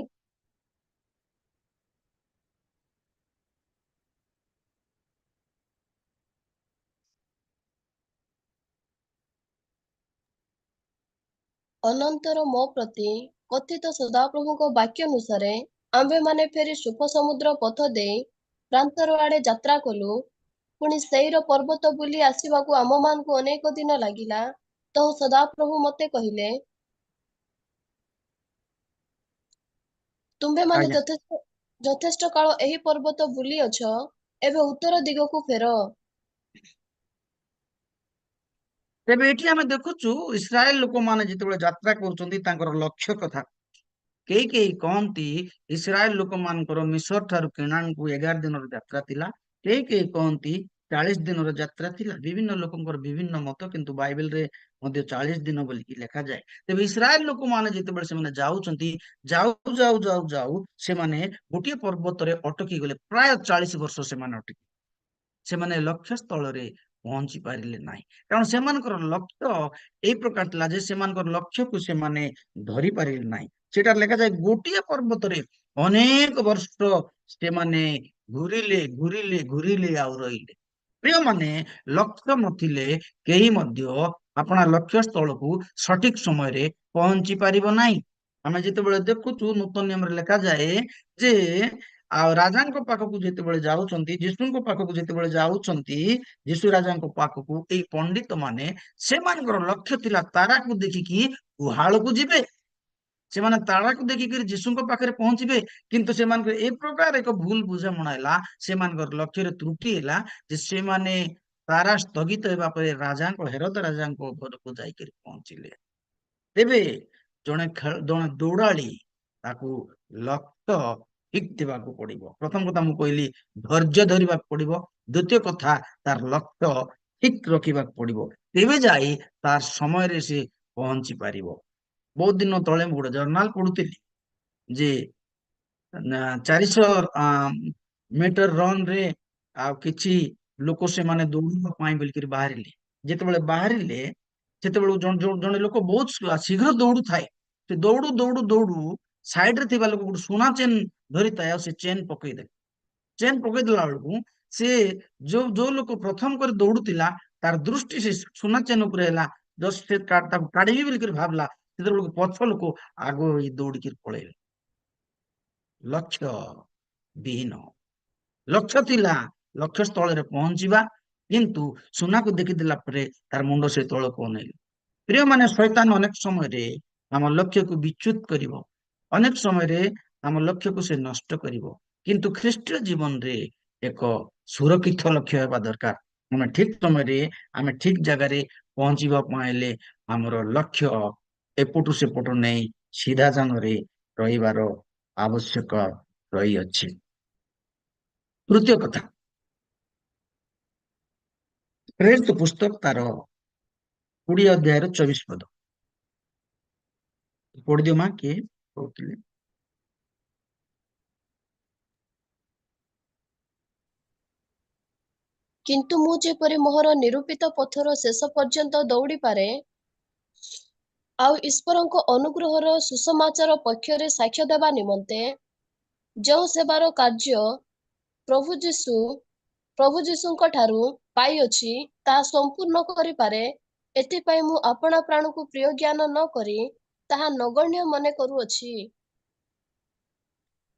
ଅନନ୍ତର ମୋ ପ୍ରତି କଥିତ ସଦାପ୍ରଭୁଙ୍କ ବାକ୍ୟ ଅନୁସାରେ ଆମ୍ଭେମାନେ ଫେରି ସୁଖ ସମୁଦ୍ର ପଥ ଦେଇ ପ୍ରାନ୍ତର ଆଡେ ଯାତ୍ରା କଲୁ। ପୁଣି ସେଇର ପର୍ବତ ବୁଲି ଆସିବାକୁ ଆମମାନଙ୍କୁ ଅନେକ ଦିନ ଲାଗିଲା। ତ ସଦାପ୍ରଭୁ ମତେ କହିଲେ, ତୁମ୍ଭେମାନେ ଆଜ୍ଞା, ଯଥେଷ୍ଟ କାଳ ଏହି ପର୍ବତ ବୁଲିଅଛ, ଏବେ ଉତ୍ତର ଦିଗକୁ ଫେର। ତେବେ ଏଠି ଆମେ ଦେଖୁଛୁ ଇସ୍ରାଏଲ ଲୋକମାନେ ଯେତେବେଳେ ଯାତ୍ରା କରୁଛନ୍ତି ତାଙ୍କର ଲକ୍ଷ୍ୟ କଥା। କେହି କେହି କହନ୍ତି ଇସ୍ରାଏଲ ଲୋକମାନଙ୍କର ମିଶର ଠାରୁ କେନାନକୁ 11 ଦିନର ଯାତ୍ରା ଥିଲା। କେହି କେହି କହନ୍ତି 40 ଦିନର ଯାତ୍ରା ଥିଲା। ବିଭିନ୍ନ ଲୋକଙ୍କର ବିଭିନ୍ନ ମତ, କିନ୍ତୁ ବାଇବେଲରେ ମଧ୍ୟ 40 ଦିନ ବୋଲିକି ଲେଖାଯାଏ। ତେବେ ଇସ୍ରାଏଲ ଲୋକମାନେ ଯେତେବେଳେ ସେମାନେ ଯାଉଛନ୍ତି, ଯାଉ ଯାଉ ଯାଉ ଯାଉ ସେମାନେ ଗୋଟିଏ ପର୍ବତରେ ଅଟକି ଗଲେ। ପ୍ରାୟ 40 ବର୍ଷ ସେମାନେ ଅଟକି, ସେମାନେ ଲକ୍ଷ୍ୟ ସ୍ଥଳରେ ପହଞ୍ଚି ପାରିଲେ ନାହିଁ। କାରଣ ସେମାନଙ୍କର ଲକ୍ଷ୍ୟ ଏଇ ପ୍ରକାର ଥିଲା ଯେ ସେମାନଙ୍କର ଲକ୍ଷ୍ୟକୁ ସେମାନେ ଧରି ପାରିଲେ ନାହିଁ। ସେଟା ଲେଖାଯାଏ ଗୋଟିଏ ପର୍ବତରେ ଅନେକ ବର୍ଷ ସେମାନେ ଘୁରିଲେ ଘୁରିଲେ ଘୁରିଲେ ଆଉ ରହିଲେ। ପ୍ରିୟମାନେ, ଲକ୍ଷ୍ୟ ନଥିଲେ କେହି ମଧ୍ୟ ଆପଣା ଲକ୍ଷ୍ୟ ସ୍ଥଳକୁ ସଠିକ ସମୟରେ ପହଞ୍ଚି ପାରିବ ନାହିଁ। ଆମେ ଯେତେବେଳେ ଦେଖୁଛୁ ନୂତନ ନିୟମରେ ଲେଖାଯାଏ ଯେ ଆଉ ରାଜାଙ୍କ ପାଖକୁ ଯେତେବେଳେ ଯାଉଛନ୍ତି, ଯୀଶୁଙ୍କ ପାଖକୁ ଯେତେବେଳେ ଯାଉଛନ୍ତି, ଯୀଶୁ ରାଜାଙ୍କ ପାଖକୁ ଏଇ ପଣ୍ଡିତ ମାନେ, ସେମାନଙ୍କର ଲକ୍ଷ୍ୟ ଥିଲା ତାରାକୁ ଦେଖିକି ଗୁହାଳକୁ ଯିବେ। ସେମାନେ ତାରାକୁ ଦେଖିକିରି ଯୀଶୁଙ୍କ ପାଖରେ ପହଞ୍ଚିବେ। କିନ୍ତୁ ସେମାନଙ୍କର ଏ ପ୍ରକାର ଏକ ଭୁଲ ବୁଝାମଣା ହେଲା, ସେମାନଙ୍କର ଲକ୍ଷ୍ୟରେ ତ୍ରୁଟି ହେଲା ଯେ ସେମାନେ ତାରା ସ୍ଥଗିତ ହେବା ପରେ ରାଜାଙ୍କ ହେରୋଦ ରାଜାଙ୍କ ଘରକୁ ଯାଇକରି ପହଞ୍ଚିଲେ। ତେବେ ଜଣେ ଦୌଡ଼ାଳି ତାକୁ ଲକ୍ଷ୍ୟ ଠିକ ଥିବାକୁ ପଡିବ। ପ୍ରଥମ କଥା ମୁଁ କହିଲି ଧୈର୍ଯ୍ୟ ଧରିବାକୁ ପଡିବ। ଦ୍ୱିତୀୟ କଥା ତାର ଲକ୍ଷ୍ୟ ଠିକ ରଖିବାକୁ ପଡିବ, ତେବେ ଯାଇ ତାର ସମୟରେ ସେ ପହଞ୍ଚି ପାରିବ। ବହୁତ ଦିନ ତଳେ ମୁଁ ଗୋଟେ ଜର୍ନାଲ ପଢୁଥିଲି ଯେ 400 ମିଟର ରନ ରେ ଆଉ କିଛି ଲୋକ ସେମାନେ ଦୌଡ଼ିବା ପାଇଁ ବୋଲିକରି ବାହାରିଲେ। ଯେତେବେଳେ ବାହାରିଲେ ସେତେବେଳେ ଜଣେ ଲୋକ ବହୁତ ଶୀଘ୍ର ଦୌଡୁଥାଏ। ସେ ଦୌଡୁ ଦୌଡୁ ଦୌଡୁ ସାଇଡରେ ଥିବା ଲୋକ ଗୋଟେ ସୁନା ଚେନ୍ ଧରିଥାଏ, ଆଉ ସେ ଚେନ୍ ପକେଇଦେଲେ। ଚେନ୍ ପକେଇଦେଲା ବେଳକୁ ସେ ଯୋଉ ଲୋକ ପ୍ରଥମ କରି ଦୌଡୁଥିଲା ତାର ଦୃଷ୍ଟି ସେ ସୁନା ଚେନ୍ ଉପରେ ହେଲା। ଜଷ୍ଟ ସେ ତାକୁ କାଢିବି ବୋଲିକରି ଭାବିଲା, ସେତେବେଳକୁ ପଛ ଲୋକ ଆଗ ଦୌଡିକି ପଳେଇଲେ। ଲକ୍ଷ୍ୟ ବିହୀନ। ଲକ୍ଷ୍ୟ ଥିଲା ଲକ୍ଷ୍ୟ ସ୍ଥଳରେ ପହଞ୍ଚିବା, କିନ୍ତୁ ସୁନାକୁ ଦେଖିଦେଲା ପରେ ତାର ମୁଣ୍ଡ ସେ ତଳକୁ ଅନେଇଲେ। ପ୍ରିୟମାନେ, ଶୈତାନ ଅନେକ ସମୟରେ ଆମ ଲକ୍ଷ୍ୟକୁ ବିଚ୍ୟୁତ କରିବ, ଅନେକ ସମୟରେ ଆମ ଲକ୍ଷ୍ୟକୁ ସେ ନଷ୍ଟ କରିବ। କିନ୍ତୁ ଖ୍ରୀଷ୍ଟୀୟ ଜୀବନରେ ଏକ ସୁରକ୍ଷିତ ଲକ୍ଷ୍ୟ ହେବା ଦରକାର। ଆମେ ଠିକ ସମୟରେ ଆମେ ଠିକ ଜାଗାରେ ପହଞ୍ଚିବା ପାଇଁ ହେଲେ ଆମର ଲକ୍ଷ୍ୟ ଏପଟୁ ସେପଟୁ ନେଇ ସିଧା ଜାଣରେ ରହିବାର ଆବଶ୍ୟକ ରହିଅଛି। ତୃତୀୟ କଥା, ପ୍ରେରିତ ପୁସ୍ତକ ତାର 20 ଅଧ୍ୟାୟର 24 ପଦ ପଢିଦିଅ ମା, କିଏ କହୁଥିଲେ? କିନ୍ତୁ ମୁଁ ଯେପରି ମୋହର ନିରୂପିତ ପଥର ଶେଷ ପର୍ଯ୍ୟନ୍ତ ଦୌଡ଼ିପାରେ, ଆଉ ଈଶ୍ୱରଙ୍କ ଅନୁଗ୍ରହର ସୁସମାଚାର ପକ୍ଷରେ ସାକ୍ଷ୍ୟ ଦେବା ନିମନ୍ତେ ଯେଉଁ ସେବାର କାର୍ଯ୍ୟ ପ୍ରଭୁ ଯୀଶୁ ପ୍ରଭୁ ଯୀଶୁଙ୍କ ଠାରୁ ପାଇଅଛି ତାହା ସମ୍ପୂର୍ଣ୍ଣ କରିପାରେ। ଏଥିପାଇଁ ମୁଁ ଆପଣା ପ୍ରାଣକୁ ପ୍ରିୟ ଜ୍ଞାନ ନ କରି ତାହା ନଗଣ୍ୟ ମନେ କରୁଅଛି।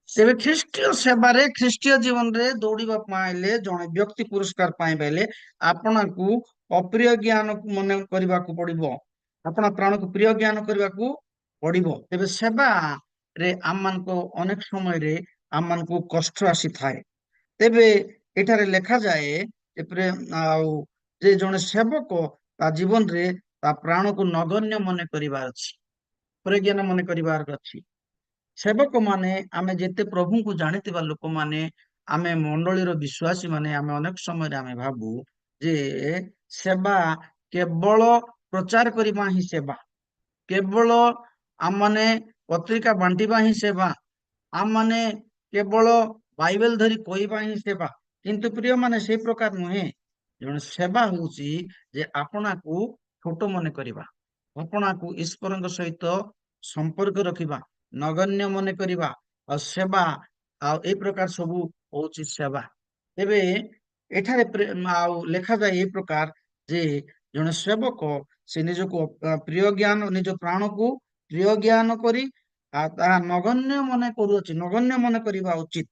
ତେବେ ଖ୍ରୀଷ୍ଟୀୟ ସେବାରେ ଖ୍ରୀଷ୍ଟୀୟ ଜୀବନରେ ଦୌଡ଼ିବା ପାଇଲେ ଜଣେ ବ୍ୟକ୍ତି ପୁରସ୍କାର ପାଇଲେ ଆପଣଙ୍କୁ ଅପ୍ରିୟ ଜ୍ଞାନ ମନେ କରିବାକୁ ପଡିବ। ଆପଣ ପ୍ରାଣକୁ ପ୍ରିୟ ଜ୍ଞାନ କରିବାକୁ ପଡିବ। ତେବେ ସେବାରେ ଆମମାନଙ୍କୁ ଅନେକ ସମୟରେ ଆମମାନଙ୍କୁ କଷ୍ଟ ଆସିଥାଏ। ତେବେ ଏଠାରେ ଲେଖାଯାଏ ଆଉ ଯେ ଜଣେ ସେବକ ତା ଜୀବନରେ ତା ପ୍ରାଣକୁ ନଗଣ୍ୟ ମନେ କରିବାର ଅଛି, ପ୍ରଜ୍ଞାନ ମନେ କରିବାର ଅଛି। ସେବକ ମାନେ ଆମେ ଯେତେ ପ୍ରଭୁଙ୍କୁ ଜାଣିଥିବା ଲୋକମାନେ, ଆମେ ମଣ୍ଡଳୀର ବିଶ୍ୱାସୀ ମାନେ ଆମେ ଅନେକ ସମୟରେ ଆମେ ଭାବୁ ଯେ ସେବା କେବଳ ପ୍ରଚାର କରିବା ହିଁ ସେବା, କେବଳ ଆମମାନେ ପତ୍ରିକା ବାଣ୍ଟିବା ହିଁ ସେବା, ଆମମାନେ କେବଳ ବାଇବେଲ ଧରି କହିବା ହିଁ ସେବା। କିନ୍ତୁ ପ୍ରିୟ ମାନେ ସେଇ ପ୍ରକାର ନୁହେଁ। ଜଣେ ସେବା ହଉଛି ଯେ ଆପଣାକୁ ଛୋଟ ମନେ କରିବା, ଆପଣାକୁ ଈଶ୍ୱରଙ୍କ ସହିତ ସମ୍ପର୍କ ରଖିବା, ନଗଣ୍ୟ ମନେ କରିବା ଆଉ ସେବା, ଆଉ ଏଇ ପ୍ରକାର ସବୁ ହଉଛି ସେବା। ତେବେ ଏଠାରେ ଆଉ ଲେଖାଯାଏ ଏଇ ପ୍ରକାର ଯେ ଜଣେ ସେବକ ସେ ନିଜକୁ ପ୍ରିୟ ଜ୍ଞାନ, ନିଜ ପ୍ରାଣକୁ ପ୍ରିୟ ଜ୍ଞାନ କରି ଆଉ ତାହା ନଗଣ୍ୟ ମନେ କରୁଅଛି, ନଗଣ୍ୟ ମନେ କରିବା ଉଚିତ।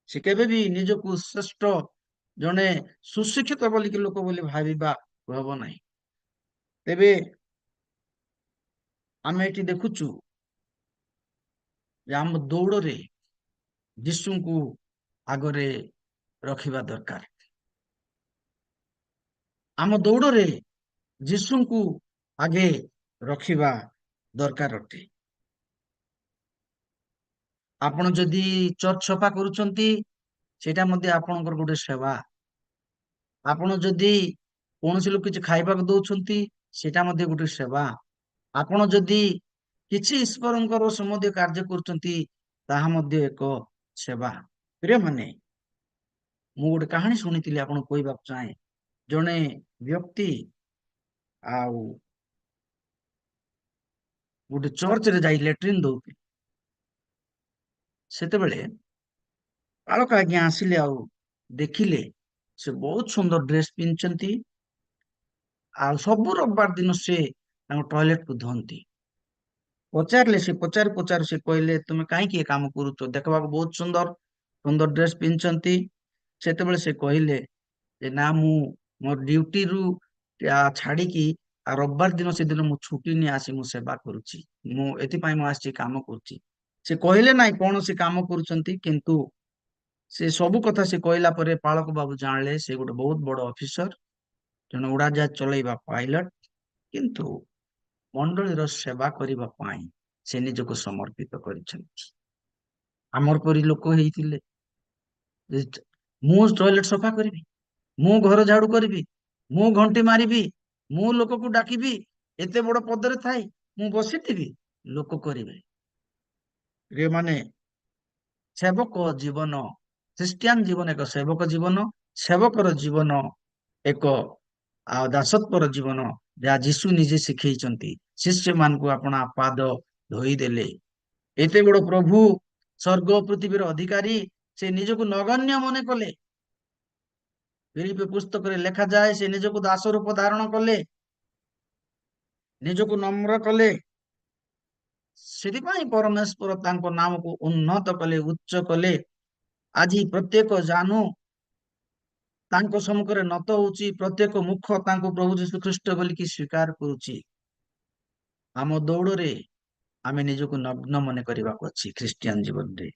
ସେ କେବେ ବି ନିଜକୁ ଶ୍ରେଷ୍ଠ ଜଣେ ସୁଶିକ୍ଷିତ ବୋଲିକି ଲୋକ ବୋଲି ଭାବିବା ହବ ନାହିଁ। ତେବେ ଆମେ ଏଠି ଦେଖୁଛୁ ଯେ ଆମ ଦୌଡ଼ରେ ଯୀଶୁଙ୍କୁ ଆଗରେ ରଖିବା ଦରକାର। ଆମ ଦୌଡ଼ରେ ଯୀଶୁଙ୍କୁ ଆଗେ ରଖିବା ଦରକାର ଅଟେ। ଆପଣ ଯଦି ଚର୍ଚ୍ଚ ସଫା କରୁଛନ୍ତି ସେଇଟା ମଧ୍ୟ ଆପଣଙ୍କର ଗୋଟେ ସେବା। ଆପଣ ଯଦି କୌଣସି ଲୋକ କିଛି ଖାଇବାକୁ ଦଉଛନ୍ତି ସେଇଟା ମଧ୍ୟ ଗୋଟେ ସେବା। ଆପଣ ଯଦି କିଛି ଈଶ୍ୱରଙ୍କର ସମ୍ବନ୍ଧୀୟ କାର୍ଯ୍ୟ କରୁଛନ୍ତି ତାହା ମଧ୍ୟ ଏକ ସେବା। ପ୍ରିୟମାନେ, ମୁଁ ଗୋଟେ କାହାଣୀ ଶୁଣିଥିଲି ଆପଣଙ୍କୁ କହିବାକୁ ଚାହେଁ। ଜଣେ ବ୍ୟକ୍ତି ଆଉ ଗୋଟେ ଚର୍ଚ୍ଚରେ ଯାଇ ଲେଟ୍ରିନ୍ ଦଉଥିଲେ। ସେତେବେଳେ ବାଳକ ଆଜ୍ଞା ଆସିଲେ ଆଉ ଦେଖିଲେ ସେ ବହୁତ ସୁନ୍ଦର ଡ୍ରେସ ପିନ୍ଧିଛନ୍ତି ଆଉ ସବୁ ରବିବାର ଦିନ ସେ ତାଙ୍କ ଟଏଲେଟକୁ ଧୁଅନ୍ତି। ପଚାରିଲେ, ସେ ପଚାରୁ ସେ କହିଲେ ତୁମେ କାହିଁକି ଏ କାମ କରୁଛ? ଦେଖିବାକୁ ବହୁତ ସୁନ୍ଦର ସୁନ୍ଦର ଡ୍ରେସ ପିନ୍ଧିଛନ୍ତି। ସେତେବେଳେ ସେ କହିଲେ ଯେ ନା, ମୁଁ ମୋ ଡ୍ୟୁଟିରୁ ଛାଡିକି ଆଉ ରବିବାର ଦିନ ସେଦିନ ମୁଁ ଛୁଟି ନେଇ ଆସି ମୁଁ ସେବା କରୁଛି, ମୁଁ ଏଥିପାଇଁ ମୁଁ ଆସିଛି କାମ କରୁଛି। ସେ କହିଲେ ନାହିଁ କଣ ସେ କାମ କରୁଛନ୍ତି, କିନ୍ତୁ ସେ ସବୁ କଥା ସେ କହିଲା ପରେ ପାଳକ ବାବୁ ଜାଣିଲେ ସେ ଗୋଟେ ବହୁତ ବଡ ଅଫିସର, ଜଣେ ଉଡାଜାହାଜ ଚଲେଇବା ପାଇଲଟ, କିନ୍ତୁ ମଣ୍ଡଳୀର ସେବା କରିବା ପାଇଁ ସେ ନିଜକୁ ସମର୍ପିତ କରିଛନ୍ତି। ଆମର ପରି ଲୋକ ହେଇଥିଲେ ମୁଁ ଟଏଲେଟ ସଫା କରିବି, ମୁଁ ଘର ଝାଡୁ କରିବି, ମୁଁ ଘଣ୍ଟି ମାରିବି, ମୁଁ ଲୋକକୁ ଡାକିବି, ଏତେ ବଡ ପଦରେ ଥାଇ ମୁଁ ବସିଥିବି, ଲୋକ କରିବେ। ମାନେ ସେବକ ଜୀବନ, ଖ୍ରୀଷ୍ଟିଆନ ଜୀବନ ଏକ ସେବକ ଜୀବନ। ସେବକର ଜୀବନ ଏକ ଆଉ ଦାସତ୍ୱର ଜୀବନ, ଯାହା ଯୀଶୁ ନିଜେ ଶିଖେଇଛନ୍ତି। ଶିଷ୍ୟମାନଙ୍କୁ ଆପଣା ପାଦ ଧୋଇଦେଲେ। ଏତେ ବଡ ପ୍ରଭୁ, ସ୍ୱର୍ଗ ପୃଥିବୀର ଅଧିକାରୀ, ସେ ନିଜକୁ ନଗଣ୍ୟ ମନେ କଲେ। ଫିଲିପି ପୁସ୍ତକରେ ଲେଖାଯାଏ ସେ ନିଜକୁ ଦାସ ରୂପ ଧାରଣ କଲେ, ନିଜକୁ ନମ୍ର କଲେ। ସେଥିପାଇଁ ପରମେଶ୍ୱର ତାଙ୍କ ନାମକୁ ଉନ୍ନତ କଲେ, ଉଚ୍ଚ କଲେ। ଆଜି ପ୍ରତ୍ୟେକ ଜାନୁ ତାଙ୍କ ସମ୍ମୁଖରେ ନତ ହଉଛି, ପ୍ରତ୍ୟେକ ମୁଖ ତାଙ୍କୁ ପ୍ରଭୁ ଯୀଶୁ ଖ୍ରୀଷ୍ଟ ବୋଲିକି ସ୍ୱୀକାର କରୁଛି। ଆମ ଦୌଡ଼ରେ ଆମେ ନିଜକୁ ନଗ୍ନ ମନେ କରିବାକୁ ଅଛି ଖ୍ରୀଷ୍ଟିଆନ ଜୀବନରେ।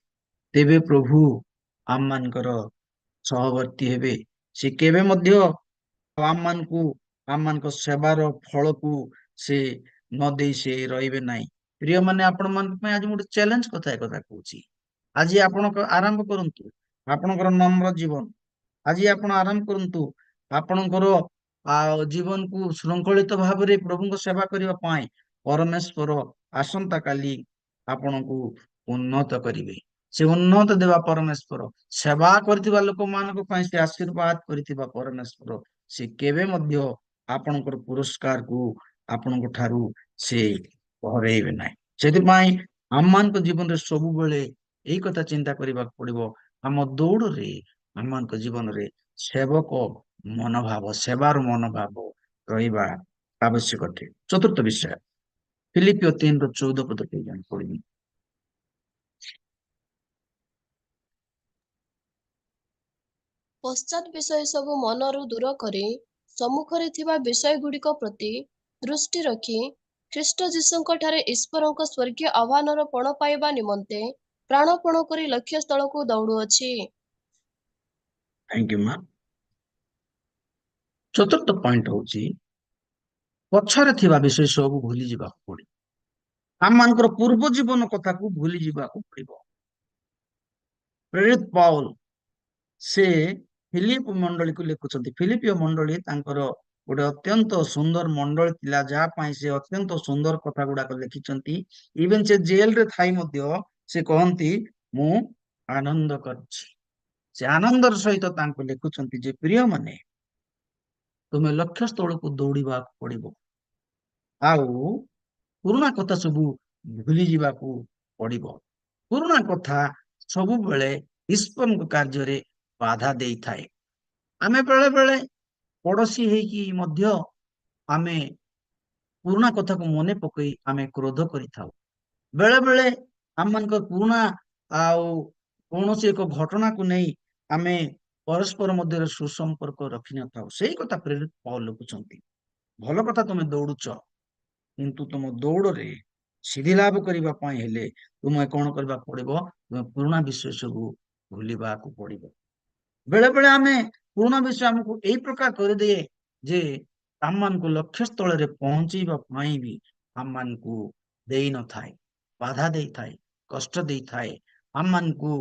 ତେବେ ପ୍ରଭୁ ଆମମାନଙ୍କର ସହବର୍ତ୍ତୀ ହେବେ। ସେ କେବେ ମଧ୍ୟ ଆମମାନଙ୍କ ସେବାର ଫଳକୁ ସେ ନ ଦେଇ ସେ ରହିବେ ନାହିଁ। ପ୍ରିୟ ମାନେ, ଆପଣ ମାନଙ୍କ ପାଇଁ ଆଜି ମୁଁ ଗୋଟେ ଚ୍ୟାଲେଞ୍ଜ କଥା କହୁଛି। ଆଜି ଆପଣ ଆରମ୍ଭ କରନ୍ତୁ ଆପଣଙ୍କର ନମ୍ର ଜୀବନ। ଆଜି ଆପଣ ଆରମ୍ଭ କରନ୍ତୁ ଆପଣଙ୍କର ଜୀବନକୁ ଶୃଙ୍ଖଳିତ ଭାବରେ ପ୍ରଭୁଙ୍କ ସେବା କରିବା ପାଇଁ। ପରମେଶ୍ୱର ଆସନ୍ତା କାଲି ଆପଣଙ୍କୁ ଉନ୍ନତ କରିବେ। ସେ ଉନ୍ନତ ଦେବା ପରମେଶ୍ୱର, ସେବା କରିଥିବା ଲୋକମାନଙ୍କ ପାଇଁ ସେ ଆଶୀର୍ବାଦ କରିଥିବା ପରମେଶ୍ୱର, ସେ କେବେ ମଧ୍ୟ ଆପଣଙ୍କର ପୁରସ୍କାରକୁ ଆପଣଙ୍କ ଠାରୁ ସେ ହରେଇବେ ନାହିଁ। ସେଥିପାଇଁ ଆମମାନଙ୍କ ଜୀବନରେ ସବୁବେଳେ ଏଇ କଥା ଚିନ୍ତା କରିବାକୁ ପଡିବ। ଆମ ଦୌଡ଼ରେ ଆମମାନଙ୍କ ଜୀବନରେ ସେବକ ମନୋଭାବ, ସେବାର ମନୋଭାବ ରହିବା ଆବଶ୍ୟକ ଅଟେ। ଚତୁର୍ଥ ବିଷୟ, ଫିଲିପିଓ 3:14 କେହି ଜାଣି ପଡିନି। ପଶ୍ଚାତ୍ ବିଷୟ ସବୁ ମନରୁ ଦୂର କରି ସମ୍ମୁଖରେ ଥିବା ବିଷୟଗୁଡ଼ିକ ପ୍ରତି ଦୃଷ୍ଟି ରଖି ଖ୍ରୀଷ୍ଟ ଯୀଶୁଙ୍କ ଠାରେ ଈଶ୍ୱରଙ୍କ ସ୍ୱର୍ଗୀୟ ଆହ୍ୱାନର ପଣ ପାଇବା ନିମନ୍ତେ ପ୍ରାଣପଣ କରି ଲକ୍ଷ୍ୟ ସ୍ଥଳକୁ ଦୌଡୁଅଛି। ଥ୍ୟାଙ୍କ ୟୁ ମା। ଚତୁର୍ଥ ପଏଣ୍ଟ ହଉଛି ପଛରେ ଥିବା ବିଷୟ ସବୁ ଭୁଲି ଯିବାକୁ ପଡିବ। ଆମମାନଙ୍କର ପୂର୍ବ ଜୀବନ କଥାକୁ ଭୁଲି ଯିବାକୁ ପଡିବ। ପ୍ରେରିତ ପାଉଲ ସେ ଫିଲିପ ମଣ୍ଡଳୀକୁ ଲେଖୁଛନ୍ତି। ଫିଲିପିଓ ମଣ୍ଡଳୀ ତାଙ୍କର ଗୋଟେ ଅତ୍ୟନ୍ତ ସୁନ୍ଦର ମଣ୍ଡଳୀ ଥିଲା, ଯାହା ପାଇଁ ସେ ଅତ୍ୟନ୍ତ ସୁନ୍ଦର କଥା ଗୁଡାକ ଲେଖିଛନ୍ତି। ଇଭେନ ସେ ଜେଲରେ ଥାଇ ମଧ୍ୟ ସେ କହନ୍ତି ମୁଁ ଆନନ୍ଦ କରିଛି। ସେ ଆନନ୍ଦର ସହିତ ତାଙ୍କୁ ଲେଖୁଛନ୍ତି ଯେ ପ୍ରିୟମାନେ, ତୁମେ ଲକ୍ଷ୍ୟ ସ୍ଥଳକୁ ଦୌଡ଼ିବାକୁ ପଡିବ, ଆଉ ପୁରୁଣା କଥା ସବୁ ଭୁଲି ଯିବାକୁ ପଡିବ। ପୁରୁଣା କଥା ସବୁବେଳେ ଈଶ୍ୱରଙ୍କ କାର୍ଯ୍ୟରେ ବାଧା ଦେଇଥାଏ। ଆମେ ବେଳେ ବେଳେ ପଡୋଶୀ ହେଇକି ମଧ୍ୟ ଆମେ ପୁରୁଣା କଥାକୁ ମନେ ପକେଇ ଆମେ କ୍ରୋଧ କରିଥାଉ। ବେଳେ ବେଳେ ଆମମାନଙ୍କ ପୁରୁଣା ଆଉ କୌଣସି ଏକ ଘଟଣାକୁ ନେଇ ଆମେ ପରସ୍ପର ମଧ୍ୟରେ ସୁସମ୍ପର୍କ ରଖିନଥାଉ। ସେଇ କଥା ପ୍ରେରିତ ପାଉଲ ଲେଖୁଛନ୍ତି। ଭଲ କଥା ତମେ ଦୌଡୁଛ, କିନ୍ତୁ ତୁମ ଦୌଡ଼ରେ ସିଦ୍ଧି ଲାଭ କରିବା ପାଇଁ ହେଲେ ତୁମେ କଣ କରିବାକୁ ପଡିବ? ତୁମେ ପୁରୁଣା ବିଷୟ ସବୁ ଭୁଲିବାକୁ ପଡିବ। ବେଳେ ବେଳେ ଆମେ ପୁରୁଣା ବିଷୟ ଆମକୁ ଏଇ ପ୍ରକାର କରିଦିଏ ଯେ ଆମମାନଙ୍କୁ ଲକ୍ଷ୍ୟ ସ୍ଥଳରେ ପହଞ୍ଚେଇବା ପାଇଁ ବି ଆମମାନଙ୍କୁ ଦେଇନଥାଏ, ବାଧା ଦେଇଥାଏ, କଷ୍ଟ ଦେଇଥାଏ, ଆମମାନଙ୍କୁ